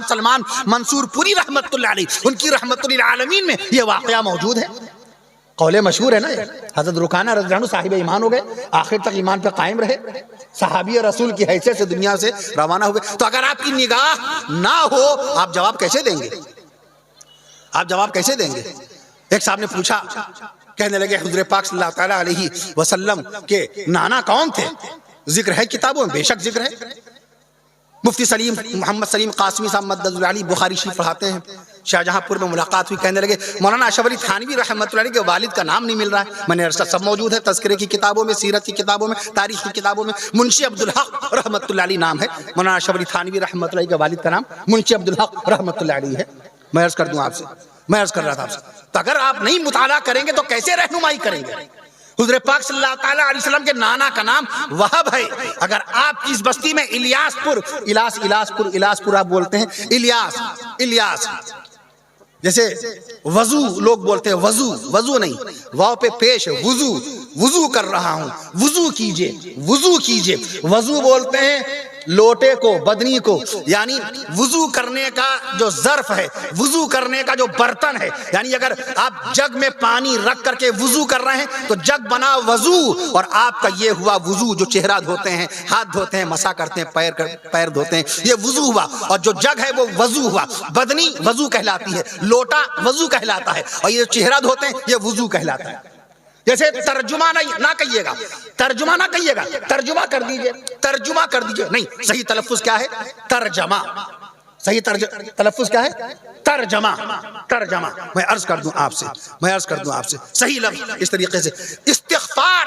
سلمان منصور پوری رحمت اللہ علیہ، ان کی رحمت للعالمین میں یہ واقعہ موجود ہے۔ قول مشہور ہے نا، حضرت رکانہ رضی اللہ عنہ صاحب ایمان ہو گئے، آخر تک ایمان پہ قائم رہے، صحابی رسول کی حیثیت سے دنیا سے روانہ ہوئے۔ تو اگر آپ کی نگاہ نہ ہو آپ جواب کیسے دیں گے؟ آپ جواب کیسے دیں گے؟ ایک صاحب نے پوچھا، کہنے لگے حضور پاک صلی اللہ تعالیٰ علیہ وسلم کے نانا کون تھے؟ ذکر ہے کتابوں میں، بے شک ذکر ہے۔ مفتی سلیم محمد سلیم قاسمی صاحب مدد علی بخاری شریف پڑھاتے ہیں، شاہجہاں پور میں ملاقات ہوئی، کہنے لگے مولانا اشرف علی تھانوی رحمۃ اللہ علیہ کے والد کا نام نہیں مل رہا ہے۔ میں نے عرض سب موجود ہے، تذکرے کی کتابوں میں، سیرت کی کتابوں میں، تاریخ کی کتابوں میں منشی عبدالحق رحمۃ اللہ علیہ نام ہے، مولانا اشرف علی تھانوی رحمۃ اللہ علیہ کے والد کا نام منشی عبدالحق رحمۃ اللہ علیہ ہے۔ میں عرض کر دوں آپ سے، میں عرض کر رہا تھا آپ سے، تو اگر آپ نہیں مطالعہ کریں گے تو کیسے رہنمائی کریں گے؟ حضور پاک صلی اللہ تعالیٰ علیہ وسلم کے نانا کا نام وہب ہے۔ اگر آپ کی اس بستی میں الیاس پور آپ بولتے ہیں، الیاس جیسے وضو لوگ بولتے ہیں، وضو نہیں، واو پہ پیش ہے، وضو کر رہا ہوں، وضو کیجئے، وضو بولتے ہیں لوٹے کو، بدنی کو، یعنی وضو کرنے کا جو ظرف ہے، وضو کرنے کا جو برتن ہے، یعنی اگر آپ جگ میں پانی رکھ کر کے وضو کر رہے ہیں تو جگ بنا وضو، اور آپ کا یہ ہوا وضو، جو چہرہ دھوتے ہیں، ہاتھ دھوتے ہیں، مسا کرتے ہیں، پیر دھوتے ہیں، یہ وضو ہوا، اور جو جگ ہے وہ وضو ہوا، بدنی وضو کہلاتی ہے، لوٹا وضو کہلاتا ہے، اور یہ چہرہ دھوتے ہیں یہ وضو کہلاتا ہے۔ جیسے ترجمہ نہ کہیے گا، ترجمہ نہ کہیے گا، ترجمہ کر دیجئے، ترجمہ کر دیجئے، نہیں، صحیح تلفظ کیا ہے؟ ترجمہ۔ صحیح تلفظ کیا ہے؟ ترجمہ، ترجمہ۔ میں عرض کر دوں آپ سے صحیح لفظ اس طریقے سے استغفار،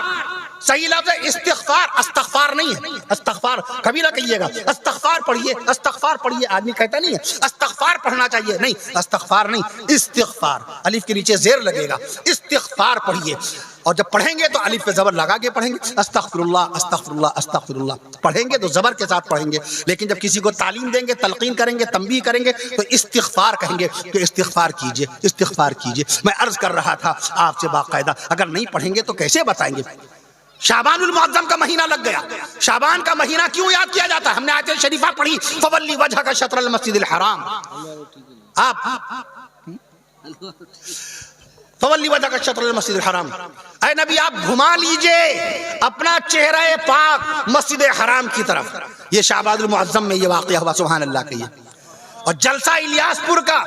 صحیح لفظ ہے استغفار، استغفار نہیں ہے، استغفار کبھی نہ کہیے گا، استغفار پڑھیے، استغفار پڑھیے، آدمی کہتا نہیں ہے استغفار پڑھنا چاہیے، نہیں، استغفار نہیں، استغفار، الف کے نیچے زیر لگے گا، استغفار پڑھیے، اور جب پڑھیں گے تو الف پہ زبر لگا کے پڑھیں گے، استغفر اللہ استغفر اللہ استغفر اللہ پڑھیں گے تو زبر کے ساتھ پڑھیں گے، لیکن جب کسی کو تعلیم دیں گے، تلقین کریں گے، تنبیہ کریں گے تو استغفار کہیں گے کہ استغفار کیجئے، استغفار کیجئے۔ میں عرض کر رہا تھا آپ سے باقاعدہ، اگر نہیں پڑھیں گے تو کیسے بتائیں گے؟ شعبان المعظم کا مہینہ لگ گیا، شعبان کا مہینہ کیوں یاد کیا جاتا ہے؟ ہم نے آیت شریفہ پڑھی فولی وجہ کا شطر المسجد الحرام، آپ فولی وجہ کا شطر المسجد الحرام، اے نبی آپ گھما لیجئے اپنا چہرہ پاک مسجد حرام کی طرف۔ یہ شعبان المعظم میں یہ واقعہ ہوا، سبحان اللہ کہیے۔ اور جلسہ الیاس پور کا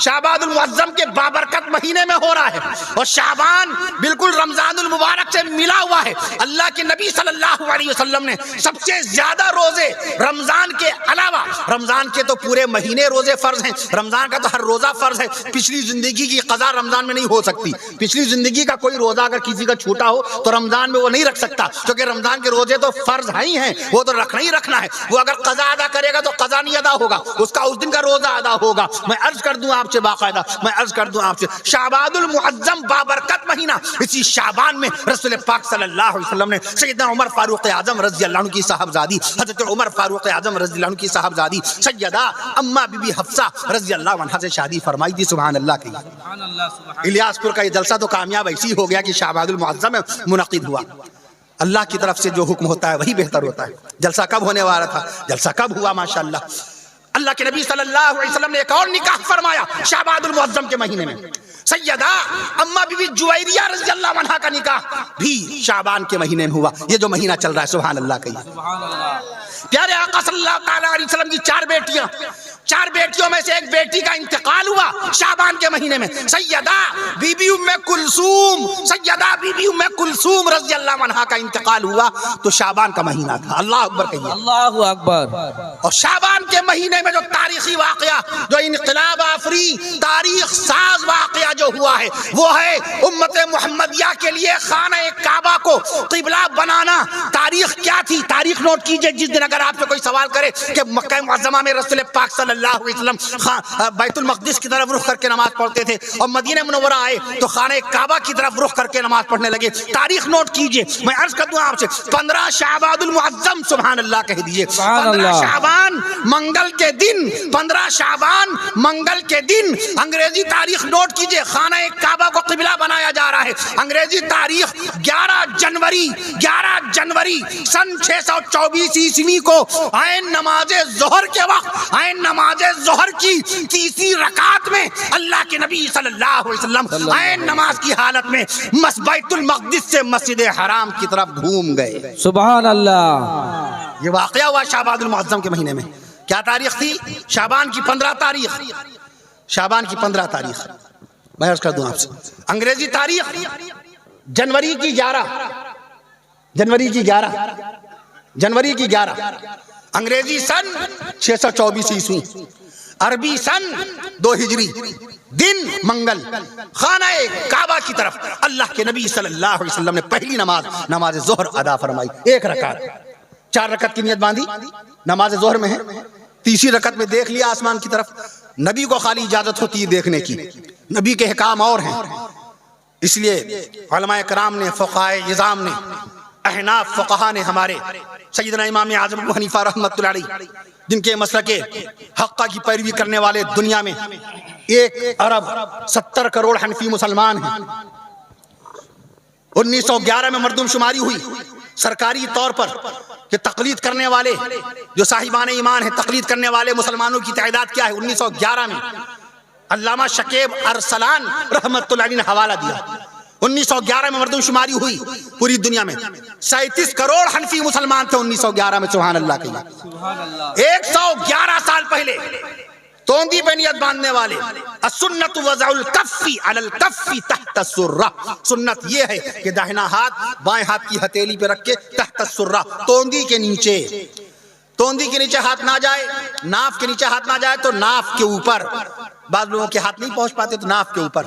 شعبان المعظم کے بابرکت مہینے میں ہو رہا ہے، اور شعبان بالکل رمضان المبارک سے ملا ہوا ہے۔ اللہ کے نبی صلی اللہ علیہ وسلم نے سب سے زیادہ روزے رمضان کے علاوہ، رمضان کے تو پورے مہینے روزے فرض ہیں، رمضان کا تو ہر روزہ فرض ہے، پچھلی زندگی کی قضا رمضان میں نہیں ہو سکتی، پچھلی زندگی کا کوئی روزہ اگر کسی کا چھوٹا ہو تو رمضان میں وہ نہیں رکھ سکتا، کیونکہ رمضان کے روزے تو فرض ہی ہیں، وہ تو رکھنا ہی رکھنا ہے، وہ اگر قضا ادا کرے گا تو قضا نہیں ادا ہوگا، اس کا اس دن کا روزہ ادا ہوگا۔ میں عرض کر دوں آپ سے باقاعدہ، میں عرض کر دوں آپ سے شعبان المعظم بابرکت مہینہ، اسی شعبان میں رسول پاک صلی اللہ علیہ وسلم نے سیدنا عمر فاروق اعظم رضی اللہ عنہ کی صاحبزادی، حضرت عمر فاروق اعظم رضی اللہ عنہ کی صاحبزادی سیدہ اما بی بی حفصہ رضی اللہ عنہا سے شادی فرمائی تھی، سبحان اللہ کی۔ الیاس پور کا یہ جلسہ تو کامیاب ایسی ہو گیا کہ شعبان المعظم میں منعقد ہوا۔ اللہ کی طرف سے جو حکم ہوتا ہے وہی بہتر ہوتا ہے۔ جلسہ کب ہونے والا تھا؟ جلسہ کب ہوا؟ ماشاءاللہ اللہ کے نبی صلی اللہ علیہ وسلم نے ایک اور نکاح فرمایا شعبان المعظم کے مہینے میں، سیدہ اما بی بی جویریہ رضی اللہ عنہا کا نکاح بھی شعبان کے مہینے میں ہوا۔ یہ جو مہینہ چل رہا ہے، سبحان اللہ کہیے۔ پیارے آقا صلی اللہ تعالیٰ علیہ وسلم کی چار بیٹیوں میں سے ایک بیٹی کا انتقال ہوا شعبان کے مہینے میں، سیدہ بی بی ام کلثوم، سیدہ بی بی ام کلثوم رضی اللہ عنہا کا انتقال ہوا تو شعبان کا مہینہ تھا۔ اللہ اکبر کہیے، اللہ اکبر۔ اور شعبان کے مہینے میں جو تاریخی واقعہ، جو انقلاب آفری تاریخ ساز واقعہ جو ہوا ہے، وہ ہے امت محمدیہ کے لیے خانہ کعبہ کو قبلہ بنانا۔ تاریخ کیا تھی؟ تاریخ نوٹ کیجئے۔ جس دن اگر آپ سے کوئی سوال کرے کہ مکہ معظمہ میں رسول پاک صلی اللہ علیہ وسلم بیت المقدس کی طرف رخ کر کے نماز پڑھتے تھے، اور مدینہ منورہ آئے تو خانہ کعبہ کی طرف رخ کر کے نماز پڑھنے لگے، تاریخ نوٹ کیجئے۔ میں عرض کر دوں آپ سے 15 شعبان المعظم، سبحان اللہ کہہ دیجئے، 15 شعبان منگل کے دن، 15 شعبان منگل کے دن انگریزی تاریخ نوٹ کیجئے، خانہ کعبہ کو قبلہ بنایا جا رہا ہے۔ انگریزی تاریخ 11 جنوری سن 624 عیسوی کو عین نماز ظہر کے وقت، عین نماز ظہر کی تیسری رکعت میں اللہ کے نبی صلی اللہ علیہ وسلم عین نماز کی حالت میں بیت المقدس سے مسجد حرام کی طرف گھوم گئے، سبحان اللہ۔ یہ واقعہ ہوا شعبان المعظم کے مہینے میں۔ کیا تاریخ تھی؟ شعبان کی 15 تاریخ، شعبان کی 15 تاریخ۔ میں عرض کر دوں آپ سے انگریزی تاریخ جنوری کی 11 انگریزی سن 624 عیسوی، عربی سن 2 ہجری، دن منگل، خانہ کعبہ کی طرف اللہ کے نبی صلی اللہ علیہ وسلم نے پہلی نماز ظہر ادا فرمائی، 1 رکعت، 4 رکعت کی نیت باندھی، نماز ظہر میں ہے، تیسری رکعت میں دیکھ لیا آسمان کی طرف۔ نبی کو خالی اجازت ہوتی ہے دیکھنے کی، نبی کے احکام اور ہیں، اس لیے علماء کرام نے، فقہائے نظام نے، احناف فقہا نے، ہمارے سیدنا امام اعظم ابو حنیفہ رحمۃ اللہ علیہ، جن کے مسلک حقہ کی پیروی کرنے والے دنیا میں 1 ارب 70 کروڑ حنفی مسلمان ہیں۔ 1911 میں مردم شماری ہوئی، سرکاری طور پر کہ تقلید کرنے والے جو صاحبان ایمان ہیں، تقلید کرنے والے مسلمانوں کی تعداد کیا ہے؟ 1911 میں علامہ شکیب ارسلان رحمت اللہ علیہ نے حوالہ دیا، 1911 میں مردم شماری ہوئی پوری دنیا میں 37 کروڑ حنفی مسلمان تھے 1911 میں، سبحان اللہ کے لیے 111 سال پہلے توندی پہ نیت باندھنے والے، السنت وضع الکف علی الکف تحت السرہ، سنت یہ ہے کہ داہنا ہاتھ بائیں ہاتھ کی ہتھیلی پہ رکھ کے تحت السرہ، توندی کے نیچے، توندی کے نیچے ہاتھ نہ جائے، ناف کے نیچے ہاتھ نہ جائے تو ناف کے اوپر، بعض لوگوں کے ہاتھ نہیں پہنچ پاتے تو ناف کے اوپر۔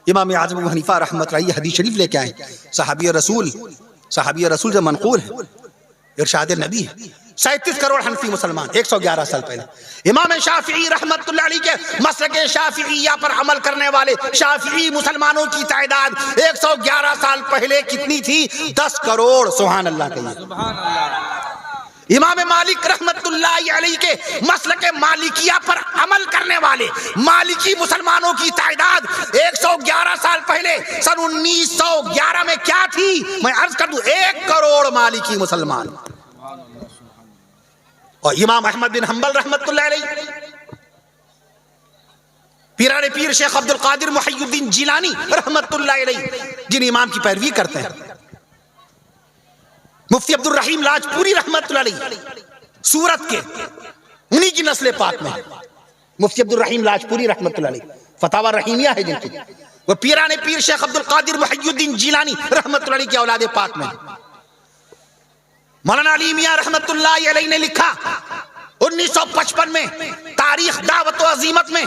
امام اعظم ابو حنیفہ رحمۃ اللہ علیہ حدیث شریف لے کے آئے، صحابی رسول سے منقول ہے، ارشاد نبی ہے، 37 کروڑ حنفی مسلمان 111 سال پہلے۔ امام شافعی رحمت اللہ علیہ کے مسلک شافعیہ پر عمل کرنے والے شافعی مسلمانوں کی تعداد 111 سال پہلے کتنی تھی؟ 10 کروڑ، سبحان اللہ کہیے۔ امام مالک رحمت اللہ علیہ کے مسلک مالکیہ پر عمل کرنے والے مالکی مسلمانوں کی تعداد 111 سال پہلے سن 1911 میں کیا تھی؟ میں عرض کر دوں 1 کروڑ مالکی مسلمان۔ اور امام احمد بن حنبل رحمت اللہ علیہ، پیران پیر شیخ عبد القادر محی الدین جیلانی رحمت اللہ علیہ، جن امام کی پیروی کرتے ہیں، مفتی عبد الرحیم لاجپوری رحمت اللہ علیہ، سورت کے انہی کی نسل پاک میں مفتی عبد الرحیم لاجپوری رحمت اللہ علیہ، فتاوی رحیمیہ ہے جن کی، وہ پیران پیر شیخ عبد القادر محی الدین جیلانی رحمت اللہ علیہ کی اولاد پاک میں۔ مولانا علی میاں رحمت اللہ علیہ نے لکھا 1955 میں تاریخ دعوت و عظیمت میں،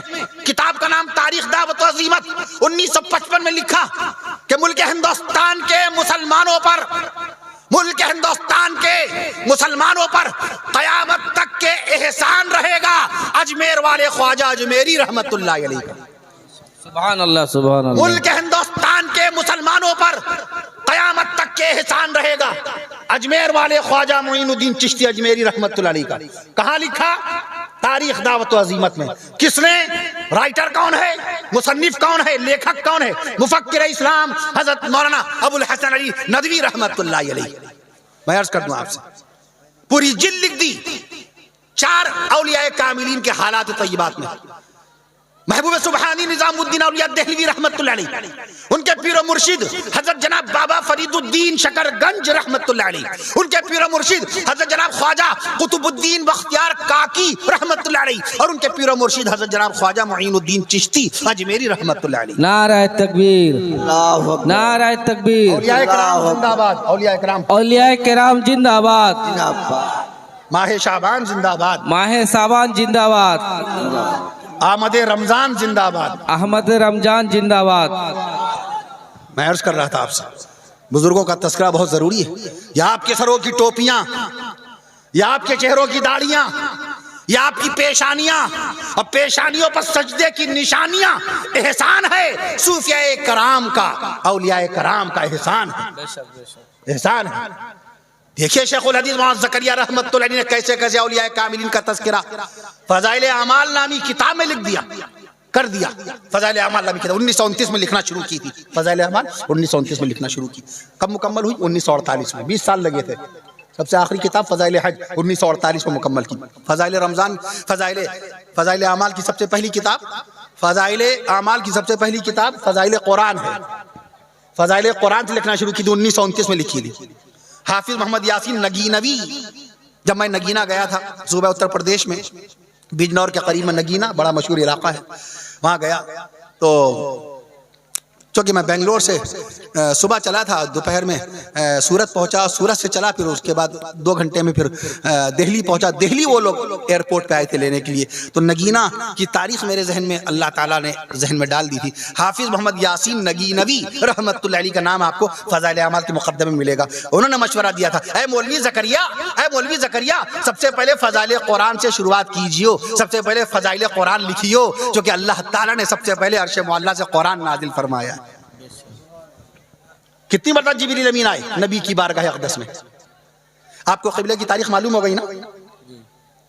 کتاب کا نام تاریخ دعوت و عظیمت، 1955 میں لکھا کہ ملک ہندوستان کے مسلمانوں پر، ملک ہندوستان کے مسلمانوں پر قیامت تک کے احسان رہے گا اجمیر والے خواجہ اجمیری رحمت اللہ علیہ کا۔ سبحان اللہ سبحان اللہ۔ ملک ہندوستان کے مسلمانوں پر قیامت تک کے احسان رہے گا اجمیر والے خواجہ معین الدین چشتی اجمیری رحمت اللہ علیہ کا۔ کہاں لکھا؟ تاریخ دعوت و عظیمت میں۔ کس نے؟ رائٹر کون ہے؟ مصنف کون ہے؟ لیکھک کون ہے؟ مفکر اسلام حضرت مولانا ابو الحسن علی ندوی رحمت اللہ علیہ۔ میں عرض کر دوں آپ سے، پوری جلد لکھ دی 4 اولیاء کاملین کے حالات طیبات میں۔ محبوب سبحانی نظام الدین اولیاء دہلوی رحمت اللہ علیہ، ان کے پیر و مرشد حضرت جناب بابا فرید الدین شکر گنج رحمت اللہ علیہ، ان کے پیر و مرشد حضرت جناب خواجہ قطب الدین بختیار کاکی رحمت اللہ علیہ، اور ان کے پیر و مرشد حضرت جناب خواجہ معین الدین چشتی اجمیری رحمت اللہ علیہ۔ نعرہ تکبیر، نعرہ تکبیر، اولیاء کرام زندہ باد، اولیاء کرام، اولیاء کرام زندہ آباد، ماہ شعبان زندہ باد، ماہ صابان زندہ آباد، آمد رمضان زندہ باد، احمد رمضان زندہ آباد۔ میں عرض کر رہا تھا آپ سے، بزرگوں کا تذکرہ بہت ضروری ہے۔ یا آپ کے سروں کی ٹوپیاں، یا آپ کے چہروں کی داڑیاں، یا آپ کی پیشانیاں اور پیشانیوں پر سجدے کی نشانیاں احسان ہے صوفیاء کرام کا، اولیاء کرام کا احسان ہے، احسان ہے۔ دیکھیے شیخ الحدیث محمد زکریا رحمت اللہ علیہ نے کیسے کیسے اولیاء کاملین کا تذکرہ فضائل اعمال نامی کتاب میں لکھ دیا، کر دیا۔ فضائل اعمال نامی کتاب 1929 میں لکھنا شروع کی تھی، فضائل اعمال 1929 میں لکھنا شروع کی۔ کب مکمل ہوئی؟ 1948 میں، 20 سال لگے تھے۔ سب سے آخری کتاب فضائل حج 1948 میں مکمل کی۔ فضائل رمضان، فضائل اعمال کی سب سے پہلی کتاب، فضائل اعمال کی سب سے پہلی کتاب فضائل قرآن ہے۔ فضائل قرآن سے لکھنا شروع کی تھی، 1929 میں لکھی تھی۔ حافظ محمد یاسین نگینوی، جب میں نگینا گیا تھا صوبہ اتر پردیش میں، بجنور کے قریب میں نگینا بڑا مشہور علاقہ ہے، وہاں گیا تو چونکہ میں بنگلور سے صبح چلا تھا، دوپہر میں سورت پہنچا، سورت سے چلا، پھر اس کے بعد 2 گھنٹے میں پھر دہلی پہنچا۔ دہلی وہ لوگ ایئرپورٹ پہ آئے تھے لینے کے لیے، تو نگینا کی تاریخ میرے ذہن میں اللہ تعالیٰ نے ذہن میں ڈال دی تھی۔ حافظ محمد یاسین نگینوی رحمت اللہ علیہ کا نام آپ کو فضائل اعمال کے مقدمے میں ملے گا۔ انہوں نے مشورہ دیا تھا، اے مولوی زکریا، سب سے پہلے فضائل قرآن سے شروعات کیجیو، سب سے پہلے فضائل قرآن لکھیو، کیونکہ اللہ تعالیٰ نے سب سے پہلے عرش معلیٰ سے قرآن نازل فرمایا۔ کتنی مرتبہ جبریل امین آئے نبی کی بارگاہ اقدس میں؟ آپ کو قبلے کی تاریخ معلوم ہو گئی نا؟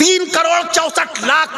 3,64,00,000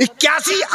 81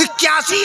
81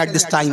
at this time,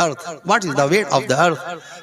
earth, what is the weight of the earth,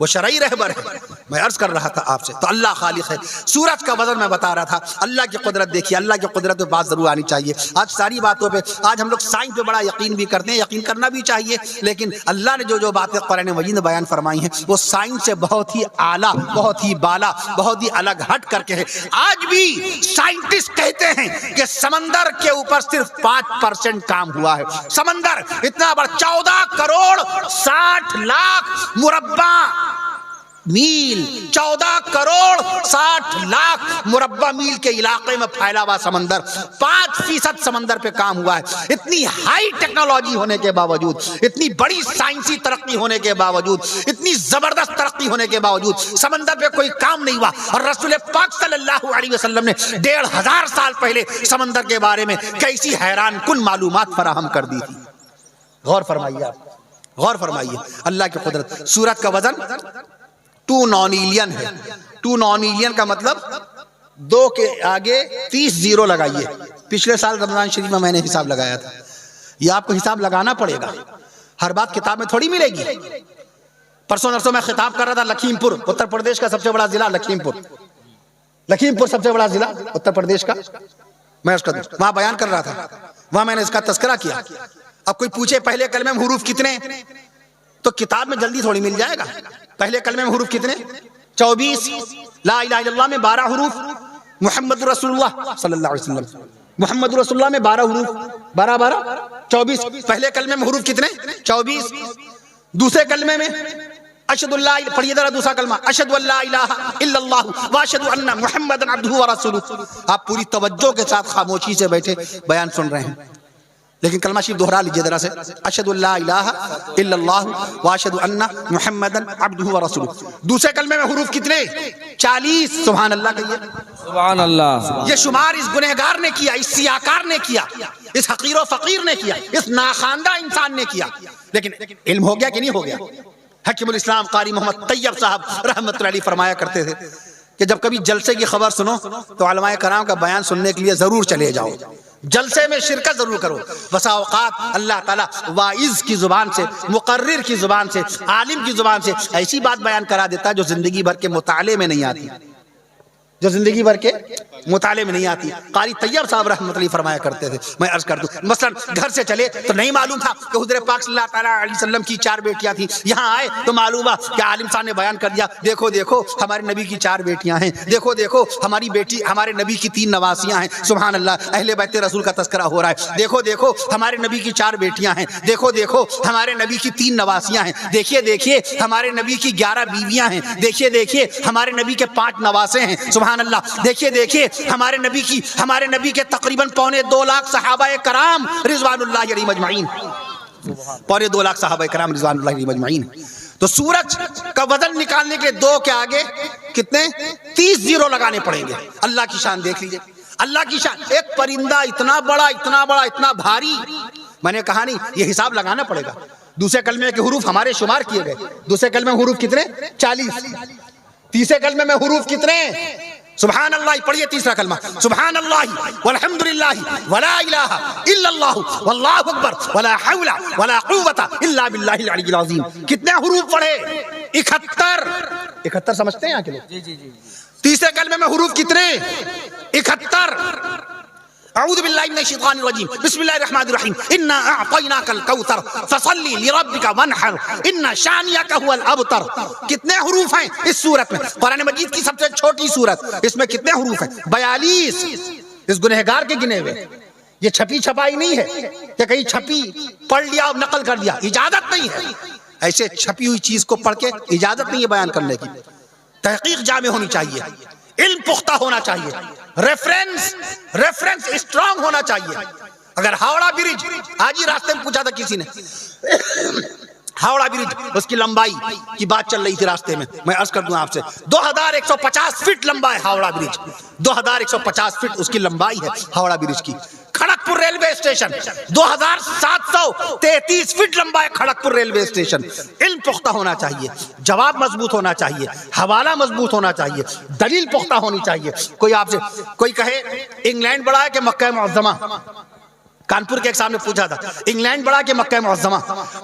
وہ شرعی رہبر ہے. میں عرض کر رہا تھا آپ سے تو اللہ خالق ہے. سورج کا وزن میں بتا رہا تھا. اللہ کی قدرت دیکھیے, اللہ کی قدرت پہ بات ضرور آنی چاہیے. آج ساری باتوں پہ آج ہم لوگ سائنس پہ بڑا یقین بھی کرتے ہیں, یقین کرنا بھی چاہیے, لیکن اللہ نے جو باتیں قرآن مجید میں بیان فرمائی ہیں وہ سائنس سے بہت ہی اعلیٰ, بہت ہی بالا, بہت ہی الگ ہٹ کر کے ہے. آج بھی سائنٹسٹ کہتے ہیں کہ سمندر کے اوپر صرف 5% کام ہوا ہے. سمندر اتنا بڑا 14 کروڑ 60 لاکھ مربع میل, 14 کروڑ 60 لاکھ مربع میل کے علاقے میں پھیلا ہوا سمندر, 5% سمندر پہ کام ہوا ہے. اتنی ہائی ٹیکنالوجی ہونے کے باوجود, اتنی بڑی سائنسی ترقی ہونے کے باوجود, اتنی زبردست ترقی ہونے کے باوجود سمندر پہ کوئی کام نہیں ہوا. اور رسول پاک صلی اللہ علیہ وسلم نے 1500 سال پہلے سمندر کے بارے میں کیسی حیران کن معلومات فراہم کر دی تھی. غور فرمائیے, آپ غور فرمائیے اللہ کی قدرت. سورج کا وزن 2 نونیلین ہے. 2 نونیلین کا مطلب 2 کے آگے 30 زیرو لگائیے. پچھلے سال رمضان شریف میں نے حساب لگایا تھا. یہ آپ کو حساب لگانا پڑے گا, ہر بات کتاب میں تھوڑی ملے گی. پرسوں نرسوں میں خطاب کر رہا تھا لکھیم پور, اتر پردیش کا سب سے بڑا ضلع لکھیم پور. لکھیم پور سب سے بڑا ضلع اتر پردیش کا. میں اس کا وہاں بیان کر رہا تھا, وہاں میں نے اس کا تذکرہ کیا. اب کوئی پوچھے پہلے کلمے میں حروف کتنے, تو کتاب میں جلدی تھوڑی مل جائے گا. پہلے کلمے میں حروف کتنے؟ 24. لا الہ الا اللہ میں 12 حروف. محمد رسول اللہ صلی اللہ علیہ وسلم, محمد رسول اللہ میں 12 حروف, 12 24. پہلے کلمے میں حروف کتنے؟ 24. دوسرے کلمے میں اشہد اللہ, پڑھیے ذرا دوسرا کلمہ, اشہد ان لا الہ الا اللہ واشہد ان محمدا عبدہ ورسولہ. آپ پوری توجہ کے ساتھ خاموشی سے بیٹھے بیان سن رہے ہیں, لیکن کلمہ شریف دوہرا لیجئے ذرا سے. اشہد ان لا الہ الا اللہ واشہد ان محمدا عبدہ ورسولہ. دوسرے کلمے میں حروف کتنے؟ 40. سبحان اللہ کہیے. سبحان اللہ. یہ شمار اس گنہگار نے کیا, اس سیاکار نے کیا, اس حقیر و فقیر نے کیا, اس ناخواندہ انسان نے کیا. لیکن علم ہو گیا کہ نہیں ہو گیا؟ حکیم الاسلام قاری محمد طیب صاحب رحمۃ اللہ علیہ فرمایا کرتے تھے کہ جب کبھی جلسے کی خبر سنو تو علماء کرام کا بیان سننے کے لیے ضرور چلے جاؤ, جلسے میں شرکت ضرور کرو. بسا اوقات اللہ تعالیٰ واعظ کی زبان سے, مقرر کی زبان سے, عالم کی زبان سے ایسی بات بیان کرا دیتا ہے جو زندگی بھر کے مطالعے میں نہیں آتی, جو زندگی بھر کے مطالعے میں نہیں آتی. قاری طیب صاحب رحمۃ اللہ فرمایا کرتے تھے, میں عرض کر دوں, مثلا گھر سے چلے تو نہیں معلوم تھا کہ حضور پاک صلی اللہ تعالیٰ علیہ وسلم کی 4 بیٹیاں تھیں. یہاں آئے تو معلوم ہوا کہ عالم صاحب نے بیان کر دیا, دیکھو دیکھو ہمارے نبی کی 4 بیٹیاں ہیں, دیکھو دیکھو ہماری بیٹی, ہمارے نبی کی 3 نواسیاں ہیں. سبحان اللہ, اہل بیت رسول کا تذکرہ ہو رہا ہے. دیکھو دیکھو ہمارے نبی کی 4 بیٹیاں ہیں, دیکھو دیکھو ہمارے نبی کی 3 نواسیاں ہیں, دیکھیے دیکھیے ہمارے نبی کی 11 بیویاں ہیں, دیکھیے دیکھیے ہمارے نبی کے 5 نواسے ہیں. سبحان اللہ. دیکھیے دیکھیے ہمارے نبی کے تقریباً 2.25 لاکھ صحابہ کرام رضوان اللہ علیہم اجمعین, 2.25 لاکھ صحابہ کرام رضوان اللہ علیہم اجمعین. تو سورج کا وزن نکالنے کے 2 کے آگے کتنے 30 زیرو لگانے پڑیں گے. اللہ کی شان دیکھ لیجئے, اللہ کی شان. ایک پرندہ اتنا بڑا اتنا بڑا اتنا بھاری, میں نے کہا نہیں یہ حساب لگانا پڑے گا. دوسرے کلمے کے حروف ہمارے شمار کیے گئے. دوسرے کلمے میں حروف کتنے؟ 40. تیسرے کلمے میں حروف کتنے؟ سبحان اللہ. پڑھیے تیسرا کلمہ, سبحان اللہ والحمدللہ ولا الہ الا اللہ واللہ اکبر ولا حول ولا قوت الا باللہ العلی العظیم. کتنے حروف پڑھے؟ 71. سمجھتے ہیں یہاں کے لوگ؟ جی جی جی. تیسرے کلمے میں حروف کتنے؟ 71. اعوذ باللہ من الشیطان الرجیم, بسم اللہ الرحمن الرحیم, انا اعطیناک الکوثر فصلی لربک وانحر ان شانئک هو الابتر. کتنے حروف ہیں اس سورت میں؟ قرآن مجید کی سب سے چھوٹی سورت, اس میں کتنے حروف ہیں؟ 42. اس گنہگار کے گنے ہوئے. یہ چھپی چھپائی نہیں ہے کہ کہیں چھپی پڑھ لیا اور نقل کر دیا, اجازت نہیں ہے. ایسے چھپی ہوئی چیز کو پڑھ کے اجازت نہیں ہے بیان کرنے کی. تحقیق جامع ہونی چاہیے, علم پختہ ہونا چاہیے, ریفرنس اسٹرانگ ہونا چاہیے. اگر ہاوڑا برج, آج ہی راستے میں پوچھا تھا کسی نے, ہاوڑا برج اس کی لمبائی کی بات چل رہی تھی راستے میں عرض کر دوں آپ سے, 2150 فٹ لمبا ہے ہاوڑا برج. 2150 فٹ اس کی لمبائی ہے ہاوڑا برج کی. کھڑگپور ریلوے اسٹیشن 2733 فٹ لمبا ہے کھڑگپور ریلوے اسٹیشن. علم پختہ ہونا چاہیے, جواب مضبوط ہونا چاہیے, حوالہ مضبوط ہونا چاہیے, دلیل پختہ ہونی چاہیے. کوئی آپ سے کوئی کہے انگلینڈ بڑا ہے کہ مکہ معظمہ, کانپور کے ایک صاحب نے پوچھا تھا انگلینڈ بڑا کہ مکہ معظمہ؟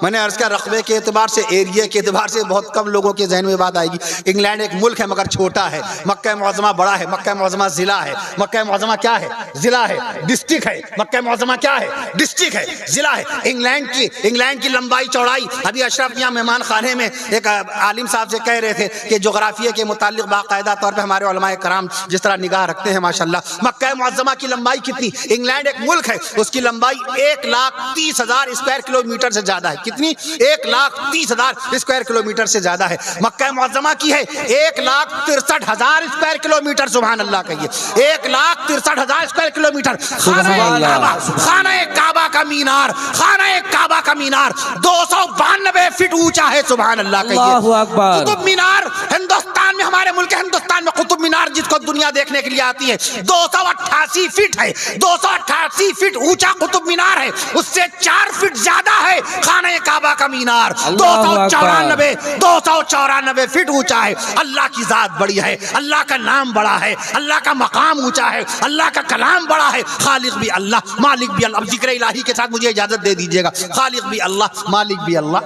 میں نے عرض کیا رقبے کے اعتبار سے، ایریا کے اعتبار سے بہت کم لوگوں کے ذہن میں بات آئے گی۔ انگلینڈ ایک ملک ہے مگر چھوٹا ہے، مکہ معظمہ بڑا ہے، مکہ معظمہ ضلع ہے۔ مکہ معظمہ کیا ہے؟ ضلع ہے، ڈسٹرکٹ ہے۔ مکہ معظمہ کیا ہے؟ ڈسٹرکٹ ہے، ضلع ہے۔ انگلینڈ کی لمبائی چوڑائی، ابھی اشرف یہاں مہمان خانے میں ایک عالم صاحب سے کہہ رہے تھے کہ جغرافیہ کے متعلق باقاعدہ طور پہ ہمارے علماء کرام جس طرح نگاہ رکھتے ہیں ماشاءاللہ، مکہ معظمہ کی لمبائی کتنی؟ انگلینڈ ایک ملک ہے، اس کی لمبائی 1,30,000 اسکوائر کلومیٹر سے زیادہ ہے۔ کتنی؟ 1,30,000 اسکوائر کلومیٹر سے زیادہ ہے۔ مکہ معظمہ کی ہے 1,63,000 اسکوائر کلومیٹر، سبحان اللہ کہیے، 1,63,000 اسکوائر کلومیٹر۔ خانہ کعبہ کا مینار، خانہ کعبہ کا مینار 292 فٹ اونچا ہے، سبحان اللہ کہیے۔ اللہ اکبر۔ قطب مینار ہندوستان میں، ہمارے ملک ہندوستان میں قطب مینار جس کو دنیا دیکھنے کے لیے آتی ہے 288 فٹ ہے، 288 فٹ اونچا قطب مینار ہے، اس سے 4 فٹ زیادہ ہے خانہ کعبہ کا مینار، 294 فٹ اونچا ہے۔ اللہ کی ذات بڑی ہے، اللہ کا نام بڑا ہے، اللہ کا مقام اونچا ہے، اللہ کا کلام بڑا ہے۔ خالق بھی اللہ، مالک بھی اللہ۔ اب ذکر الہی کے ساتھ مجھے اجازت دے دیجیے گا، خالق بھی اللہ، مالک بھی اللہ۔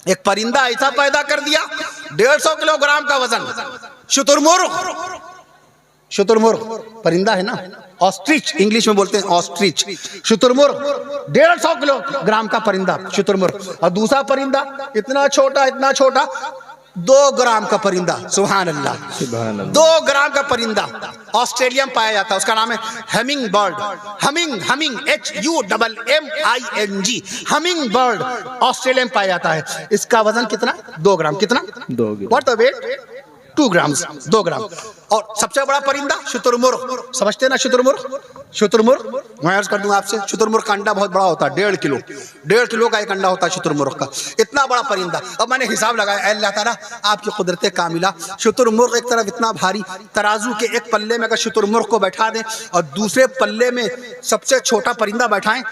ایک پرندہ ایسا پیدا کر دیا 150 کلو گرام کا وزن، شترمرغ پرندہ ہے نا، آسٹرچ انگلش میں بولتے ہیں آسٹرچ، شترمرغ 150 کلو گرام کا پرندہ شترمرغ، اور دوسرا پرندہ اتنا چھوٹا 2 گرام کا پرندہ، سبحان اللہ 2 گرام کا پرندہ آسٹریلیا میں پایا جاتا ہے، اس کا نام ہے hemming bird, humming HUMMING، humming bird Australia میں پایا جاتا ہے۔ اس کا وزن کتنا؟ 2 گرام۔ کتنا؟ 2 گرام۔ What the weight? 2 گرام، 2 گرام۔ اور سب سے بڑا پرندہ شترمرغ، سمجھتے ہیں نا شترمرغ میں عرض کر دوں آپ سے، شترمرغ کا انڈا بہت بڑا ہوتا ہے، 1.5 کلو کا ایک انڈا ہوتا ہے شترمرغ کا، اتنا بڑا پرندہ۔ اب میں نے حساب لگایا، اے اللہ تعالیٰ آپ کی قدرت کاملہ، شترمرغ ایک طرف اتنا بھاری، ترازو کے ایک پلے میں اگر شترمرغ کو بیٹھا دیں اور دوسرے پلے میں سب سے چھوٹا پرندہ بیٹھائیں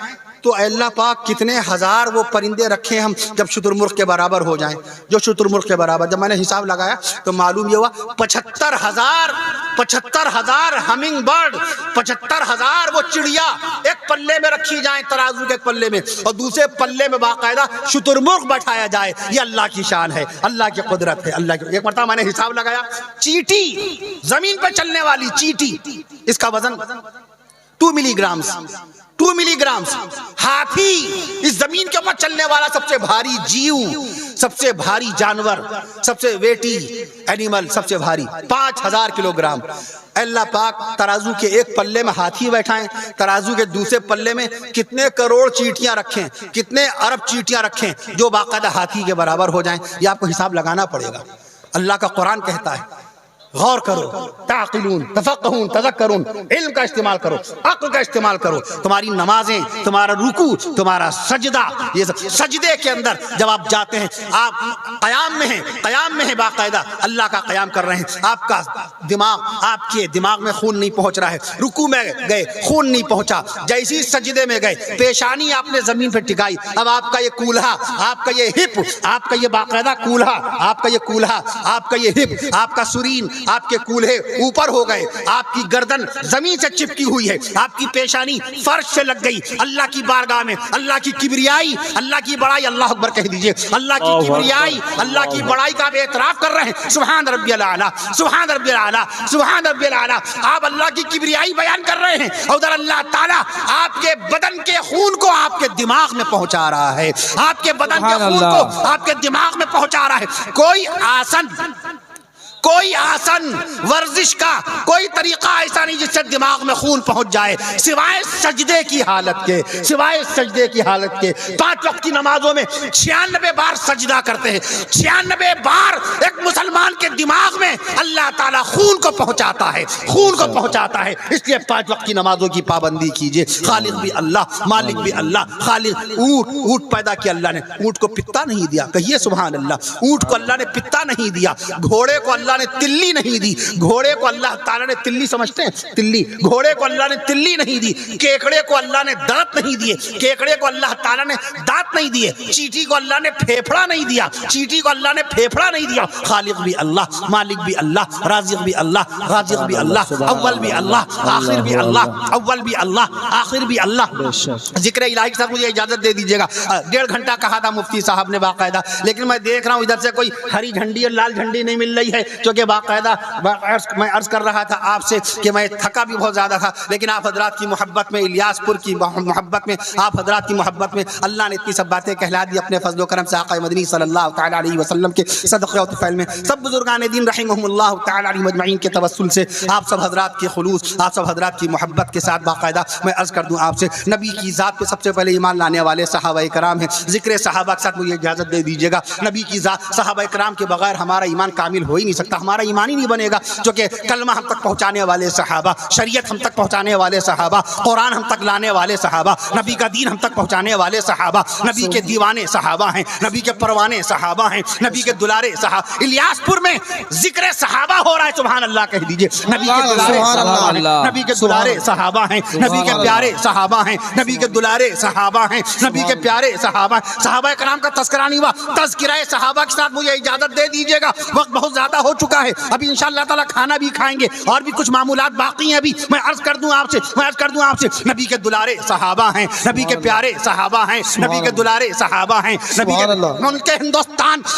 تو اے اللہ پاک کتنے ہزار وہ پرندے رکھیں ہم جب شترمرغ کے برابر ہو جائیں، جو شترمرغ کے برابر۔ جب میں نے حساب لگایا تو معلوم یہ ہوا 75,000 ہمنگ برڈ، 75,000 وہ چڑیا ایک پلے میں رکھی جائیں، ترازو کے ایک پلے میں، اور دوسرے پلے میں باقاعدہ شترمرغ بیٹھایا جائے، یہ اللہ کی شان ہے، اللہ کی قدرت ہے، اللہ کی۔ ایک مرتبہ میں نے حساب لگایا، چیٹی، زمین پہ چلنے والی چیٹی، اس کا وزن 2 ملی گرام۔ ہاتھی، اس زمین کے اوپر چلنے والا سب سے بھاری جیو، سب سے بھاری جانور، سب سے ویٹی اینیمل، سب سے بھاری 5,000 کلو گرام۔ اللہ پاک ترازو کے ایک پلے میں ہاتھی بیٹھائیں، ترازو کے دوسرے پلے میں کتنے کروڑ چیٹیاں رکھیں، کتنے ارب چیٹیاں رکھیں جو باقاعدہ ہاتھی کے برابر ہو جائیں، یہ آپ کو حساب لگانا پڑے گا۔ اللہ کا قرآن کہتا ہے غور کرو، تعقلون، تفقہون، تذکرون، علم کا استعمال کرو، عقل کا استعمال کرو۔ تمہاری نمازیں، تمہارا رکوع، تمہارا سجدہ، یہ سجدے کے اندر جب آپ جاتے ہیں، آپ قیام میں ہیں باقاعدہ اللہ کا قیام کر رہے ہیں، آپ کا دماغ، آپ کے دماغ میں خون نہیں پہنچ رہا ہے، رکوع میں گئے خون نہیں پہنچا، جیسی سجدے میں گئے پیشانی آپ نے زمین پہ ٹکائی، اب آپ کا یہ کولہا، آپ کا یہ ہپ، آپ کا یہ باقاعدہ کولہا، آپ کا یہ کولہا، آپ کا یہ ہپ، آپ کا سرین، آپ کے کولہے اوپر ہو گئے، آپ کی گردن زمین سے چپکی ہوئی ہے، آپ کی پیشانی فرش سے لگ گئی، اللہ کی بارگاہ میں اللہ کی کبریائی، اللہ کی بڑائی، اللہ اکبر کہہ دیجئے، اللہ کی کبریائی، اللہ کی بڑائی کا آپ اعتراف کر رہے ہیں، سبحان ربی الاعلیٰ، سبحان ربی الاعلیٰ، سبحان ربی الاعلیٰ، آپ اللہ کی کبریائی بیان کر رہے ہیں، اور ادھر اللہ تعالیٰ آپ کے بدن کے خون کو آپ کے دماغ میں پہنچا رہا ہے، آپ کے بدن کے خون کو آپ کے دماغ میں پہنچا رہا ہے۔ کوئی آسن ورزش کا کوئی طریقہ ایسا نہیں جس سے دماغ میں خون پہنچ جائے، سوائے سجدے کی حالت کے، سوائے سجدے کی حالت کے۔ 5 وقت کی نمازوں میں 96 بار سجدہ کرتے ہیں، 96 بار ایک مسلمان کے دماغ میں اللہ تعالیٰ خون کو پہنچاتا ہے، خون کو پہنچاتا ہے، اس لیے 5 وقت کی نمازوں کی پابندی کیجئے۔ خالق بھی اللہ، مالک بھی اللہ۔ خالق، اونٹ پیدا کیا اللہ نے، اونٹ کو پتا نہیں دیا، کہیے سبحان اللہ، اونٹ کو اللہ نے پتا نہیں دیا، گھوڑے کو اللہ نے تلی نہیں دی, گھوڑے کو اللہ تعالیٰ نے تلی, سمجھتے ہیں تلی, گھوڑے کو اللہ نے تلی نہیں دی, کیکڑے کو اللہ نے دانت نہیں دیے, کیکڑے کو اللہ تعالیٰ نے دانت نہیں دیے, چیٹی کو اللہ نے پھیپھڑا نہیں دیا, چیٹی کو اللہ نے پھیپھڑا نہیں دیا. خالق بھی اللہ, مالک بھی اللہ, رازق بھی اللہ, رازق بھی اللہ, اول بھی اللہ, آخر بھی اللہ, اول بھی اللہ, آخر بھی اللہ. ذکر الہی کے ساتھ مجھے اجازت دے دیجیے گا. 1.5 گھنٹہ کہا تھا مفتی صاحب نے باقاعدہ, لیکن میں دیکھ رہا ہوں ادھر سے کوئی ہری جھنڈی اور لال جھنڈی نہیں مل رہی ہے, چونکہ باقاعدہ میں عرض کر رہا تھا آپ سے کہ میں تھکا بھی بہت زیادہ تھا, لیکن آپ حضرات کی محبت میں, الیاس پور کی محبت میں, آپ حضرات کی محبت میں اللہ نے اتنی سب باتیں کہلا دی اپنے فضل و کرم سے آقا مدنی صلی اللہ تعالی علیہ وسلم کے صدقے و طفیل میں. سب بزرگان دین رحمہم اللہ تعالی علیہ مجمعین کے توسل سے آپ سب حضرات کے خلوص, آپ سب حضرات کی محبت کے ساتھ باقاعدہ میں عرض کر دوں آپ سے, نبی کی ذات پہ سب سے پہلے ایمان لانے والے صحابہ کرام ہیں. ذکر صحابہ کے ساتھ مجھے اجازت دے دیجیے گا. نبی کی ذات, صحابہ کرام کے بغیر ہمارا ایمان کامل ہو ہی نہیں سکتا, ہمارا ایمان ہی نہیں بنے گا, کیونکہ کلمہ ہم تک پہنچانے والے صحابہ, شریعت ہم تک پہنچانے والے صحابہ, قرآن ہم تک لانے والے صحابہ, نبی کا دین ہم تک پہنچانے والے صحابہ, نبی کے دیوانے صحابہ ہیں, نبی کے پروانے صحابہ ہیں, نبی کے دلارے صحابہ. الیاس پور میں ذکر صحابہ ہو رہا ہے, سبحان اللہ کہہ دیجئے. نبی کے دلارے صحابہ ہیں, نبی کے دلارے صحابہ ہیں, نبی کے پیارے صحابہ ہیں, نبی کے دلارے صحابہ ہیں, نبی کے پیارے صحابہ ہیں. صحابہ کرام کا تذکرہ نہیں ہوا, تذکرہ صحابہ کے ساتھ مجھے اجازت دے دیجیے گا, وقت بہت زیادہ ہو چکا ہے, ابھی انشاءاللہ تعالی کھانا بھی کھائیں گے اور بھی کچھ معمولات باقی ہیں. ابھی میں عرض کر دوں آپ سے, نبی کے دلارے صحابہ ہیں, نبی کے پیارے صحابہ ہیں, نبی کے دلارے صحابہ ہیں, نبی کے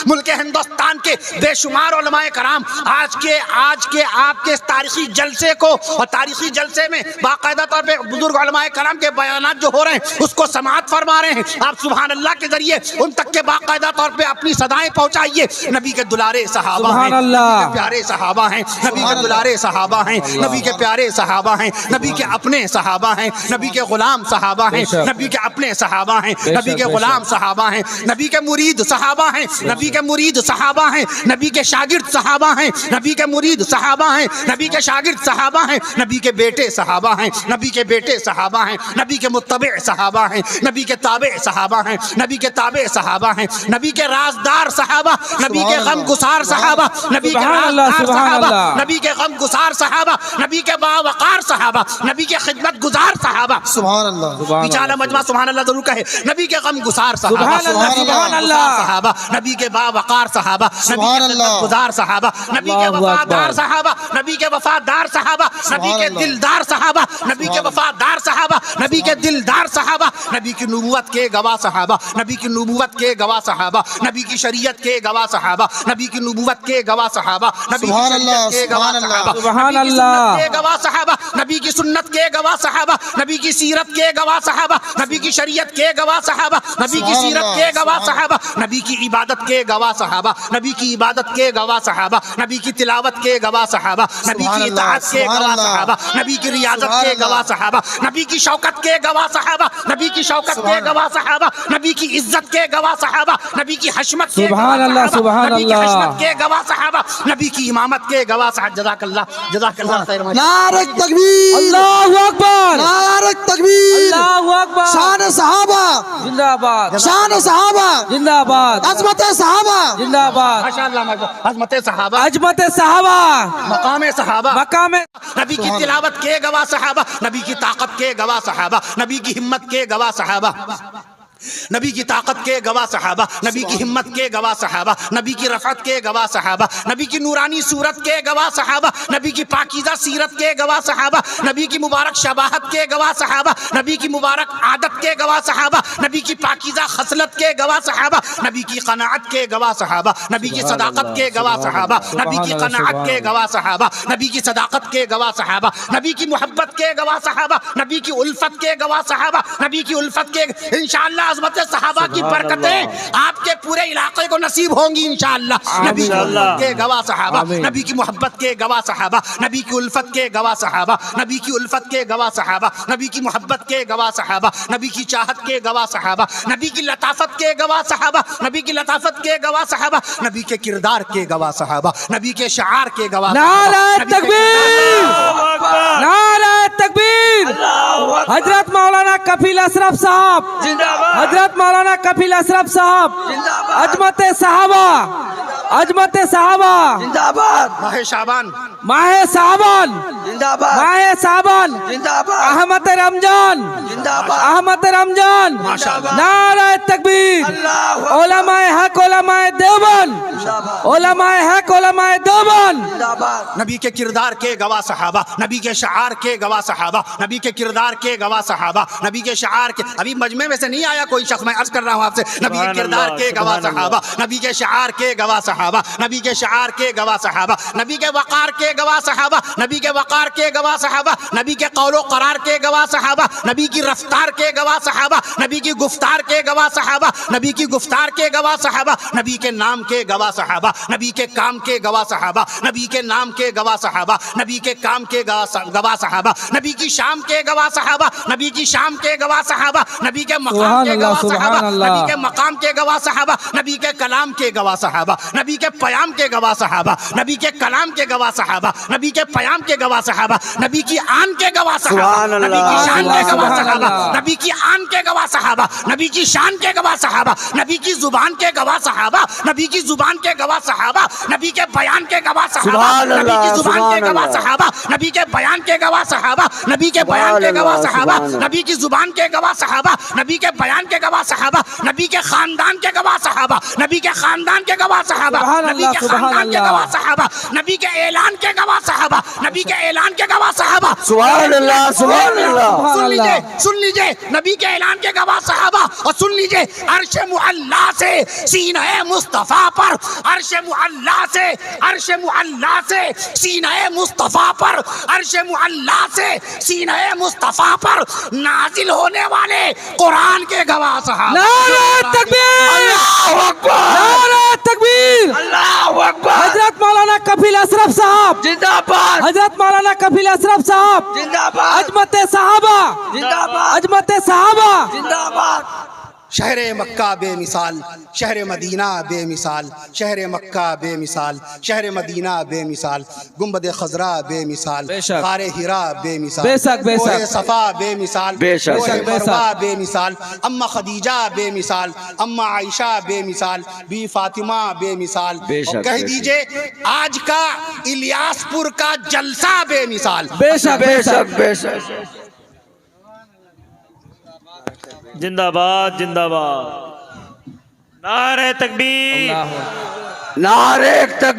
ملک ہندوستان کے بے شمار علماء کرام آج کے آپ کے تاریخی جلسے کو, اور تاریخی جلسے میں باقاعدہ طور پہ بزرگ علماء کرام کے بیانات جو ہو رہے ہیں اس کو سماعت فرما رہے ہیں. آپ سبحان اللہ کے ذریعے ان تک کے باقاعدہ طور پہ اپنی صدائیں پہنچائیے. نبی کے دلارے صحابہ ہیں, نبی کے پیارے صحابہ ہیں, نبی کے دلارے صحابہ ہیں, نبی کے پیارے صحابہ ہیں, نبی کے اپنے صحابہ ہیں, نبی کے غلام صحابہ ہیں, نبی کے اپنے صحابہ ہیں, نبی کے غلام صحابہ ہیں, نبی کے مرید صحابہ ہیں, نبی کے مرید صحابہ ہیں, نبی کے شاگرد صحابہ ہیں, نبی کے مرید صحابہ ہیں, نبی کے شاگرد صحابہ ہیں, نبی کے بیٹے صحابہ ہیں, نبی کے بیٹے صحابہ ہیں, نبی کے متبع صحابہ ہیں, نبی کے تابع صحابہ ہیں, نبی کے تابع صحابہ ہیں, نبی کے رازدار صحابہ, نبی کے غم گسار صحابہ, نبی کے رازدار صحابہ, نبی کے غم گسار صحابہ, نبی کے باوقار صحابہ, نبی کے خدمت گزار صحابہ. سبحان اللہ. بیچارہ مجمع سبحان اللہ ضرور کہے. نبی کے غم گسار صحابہ, سبحان اللہ, صحابہ, نبی کے باوقار صحابہ, نبی کے خدمت گزار صحابہ, نبی کے وفادار صحابہ, نبی کے وفادار صحابہ, نبی کے دلدار صحابہ, نبی کے وفادار صحابہ, نبی کے دلدار صحابہ, نبی کی نبوت کے گواہ صحابہ, نبی کی نبوت کے گواہ صحابہ, نبی کی شریعت کے گواہ صحابہ, نبی کی نبوت کے گواہ صحابہ, نبی کی شریعت کے گواہ صحابہ, سبحان اللہ, کے گواہ صحابہ, نبی کی سنت کے گواہ صحابہ, نبی کی سیرت کے گواہ صحابہ, نبی کی شریعت کے گواہ صحابہ, نبی کی سیرت کے گواہ صحابہ, نبی کی عبادت کے گواہ صحابہ, نبی کی عبادت کے گواہ صحابہ, نبی کی تلاوت کے گواہ صحابہ, نبی کی اطاعت کے گواہ صحابہ, نبی کی ریاضت کے گواہ صحابہ, نبی کی شوکت کے گواہ صحابہ, نبی کی شوکت کے گواہ صحابہ, نبی کی عزت کے گواہ صحابہ, نبی کی حشمت کے گواہ صحابہ, نبی کی حشمت کے گواہ صحابہ, نبی کی امامت کے گواہ صحابہ. جزاک اللہ خیر. نعرہ تکبیر, اللہ اکبر, نعرہ تکبیر, اللہ اکبر, شان صحابہ زندہ آباد, شان صحابہ, زندہ آباد, عظمت صحابہ, زندہ آباد, ماشاءاللہ, عظمت صحابہ, عظمت صحابہ, مقام صحابہ, مقام نبی کی تلاوت کے گواہ صحابہ, نبی کی طاقت کے گواہ صحابہ, نبی کی ہمت کے گواہ صحابہ, نبی کی طاقت کے گواہ صحابہ, نبی کی ہمت کے گواہ صحابہ, نبی کی رفعت کے گواہ صحابہ, نبی کی نورانی صورت کے گواہ صحابہ, نبی کی پاکیزہ سیرت کے گواہ صحابہ, نبی کی مبارک شباہت کے گواہ صحابہ, نبی کی مبارک عادت کے گواہ صحابہ, نبی کی پاکیزہ خصلت کے گواہ صحابہ, نبی کی قناعت کے گواہ صحابہ, نبی کی صداقت کے گواہ صحابہ, نبی کی قناعت کے گواہ صحابہ, نبی کی صداقت کے گواہ صحابہ, نبی کی محبت کے گواہ صحابہ, نبی کی الفت کے گواہ صحابہ, نبی کی الفت کے انشاءاللہ عظمت صحابہ کی برکتیں آپ کے پورے علاقے کو نصیب ہوں گی انشاءاللہ. نبی کی الفت کے گواہ صحابہ, نبی کی محبت کے گواہ صحابہ, نبی کی الفت کے گواہ صحابہ, نبی کی الفت کے گواہ صحابہ, نبی کی محبت کے گواہ صحابہ, نبی کی چاہت کے گواہ صحابہ, نبی کی لطافت کے گواہ صحابہ, نبی کی لطافت کے گواہ صحابہ, نبی کے کردار کے گواہ صحابہ, نبی کے شعار کے گواہ. نعرہ تکبیر, نعرہ تکبیر, حضرت مولانا کفیل اشرف صاحب, حضرت مولانا کفیل اشرف صاحب, عظمت صحابہ. عظمت صحابہ زندہ باد ماہ شعبان ماہ صحابان زندہ باد ماہ صحابان زندہ باد احمد رمضان زندہ باد احمد رمضان ماشاءاللہ نعرہ تکبیر اللہ علماء حق علماء دیوبند علماء حق علماء دیوبند زندہ باد نبی کے کردار کے گواہ صحابہ نبی کے شعار کے گواہ صحابہ نبی کے کردار کے گواہ صحابہ نبی کے شعار کے ابھی مجمع میں سے نہیں آیا کوئی شخص میں عرض کر رہا ہوں آپ سے نبی کے سبحان کردار اللہ، کے گواہ سبحان صحابہ نبی کے شعار کے گواہ صحابہ نبی کے شعار کے گواہ صحابہ نبی کے وقار کے گواہ صحابہ نبی کے وقار کے گواہ صحابہ نبی کے قول و قرار کے گواہ صحابہ نبی کی رفتار کے گواہ صحابہ نبی کی گفتار کے گواہ صحابہ نبی کی گفتار کے گواہ صحابہ نبی کے نام کے گواہ صحابہ نبی کے کام کے گواہ صحابہ نبی کے نام کے گواہ صحابہ نبی کے کام کے گواہ صحابہ نبی کی شام کے گواہ صحابہ نبی کی شام کے گواہ صحابہ نبی کے مقام کے گواہ صحابہ نبی کے مقام کے گواہ صحابہ نبی کے کلام کے گواہ صحابہ نبی کے پیام کے گواہ صحابہ نبی کے کلام کے گواہ صحابہ نبی کے پیام کے گواہ صحابہ نبی کی آن کے گواہ صحابہ نبی کی شان کے گواہ صحابہ نبی کی آن کے گواہ صحابہ نبی کی شان کے گواہ صحابہ نبی کی زبان کے گواہ صحابہ نبی کی زبان کے گواہ صحابہ نبی کے بیان کے گواہ صحابہ نبی کی زبان کے گواہ صحابہ نبی کے بیان کے گواہ صحابہ نبی کے بیان کے گواہ صحابہ نبی کی زبان کے گواہ صحابہ نبی کے بیان کے گواہ صحابہ نبی کے خاندان کے گواہ صحابہ نبی کے خاندان کے گواہ صحابہ نبی کے خاندان کے گواہ صحابہ نبی کے اعلان کے گواہ صحابہ نبی کے اعلان کے گواہ صحابہ سبحان اللہ سبحان اللہ سن لیجئے نبی کے اعلان کے گواہ صحابہ اور سن لیجئے عرش معلا سے سینہ مصطفیٰ پر عرش معلا سے سینہ مصطفیٰ پر عرش معلا سے سینہ مصطفیٰ پر نازل ہونے والے قرآن کے گواہ صحابہ نعرہ تکبیر نعرہ تکبیر اللہ اکبر حضرت مولانا کفیل اشرف صاحب زندہ باد حضرت مولانا کفیل اشرف صاحب زندہ باد عظمت صحابہ زندہ باد عظمت صحابہ زندہ باد شہر مکہ بے مثال شہر مدینہ بے مثال شہر مکہ بے مثال شہر مدینہ بے مثال گنبد خضرا بے مثال بے شک غار ہرا بے مثال بے شک بے کوہ شک صفا بے مثال بے شک کوہ بے شک مروہ بے مثال اما خدیجہ بے مثال اما عائشہ بے مثال بی فاطمہ بے مثال بے شک، اور کہہ بے شک۔ دیجئے آج کا الیاس پور کا جلسہ بے مثال بے شک بے شک بے شک زندہ باد زندہ باد نعرہ تکبیر اللہ نعرہ تکبیر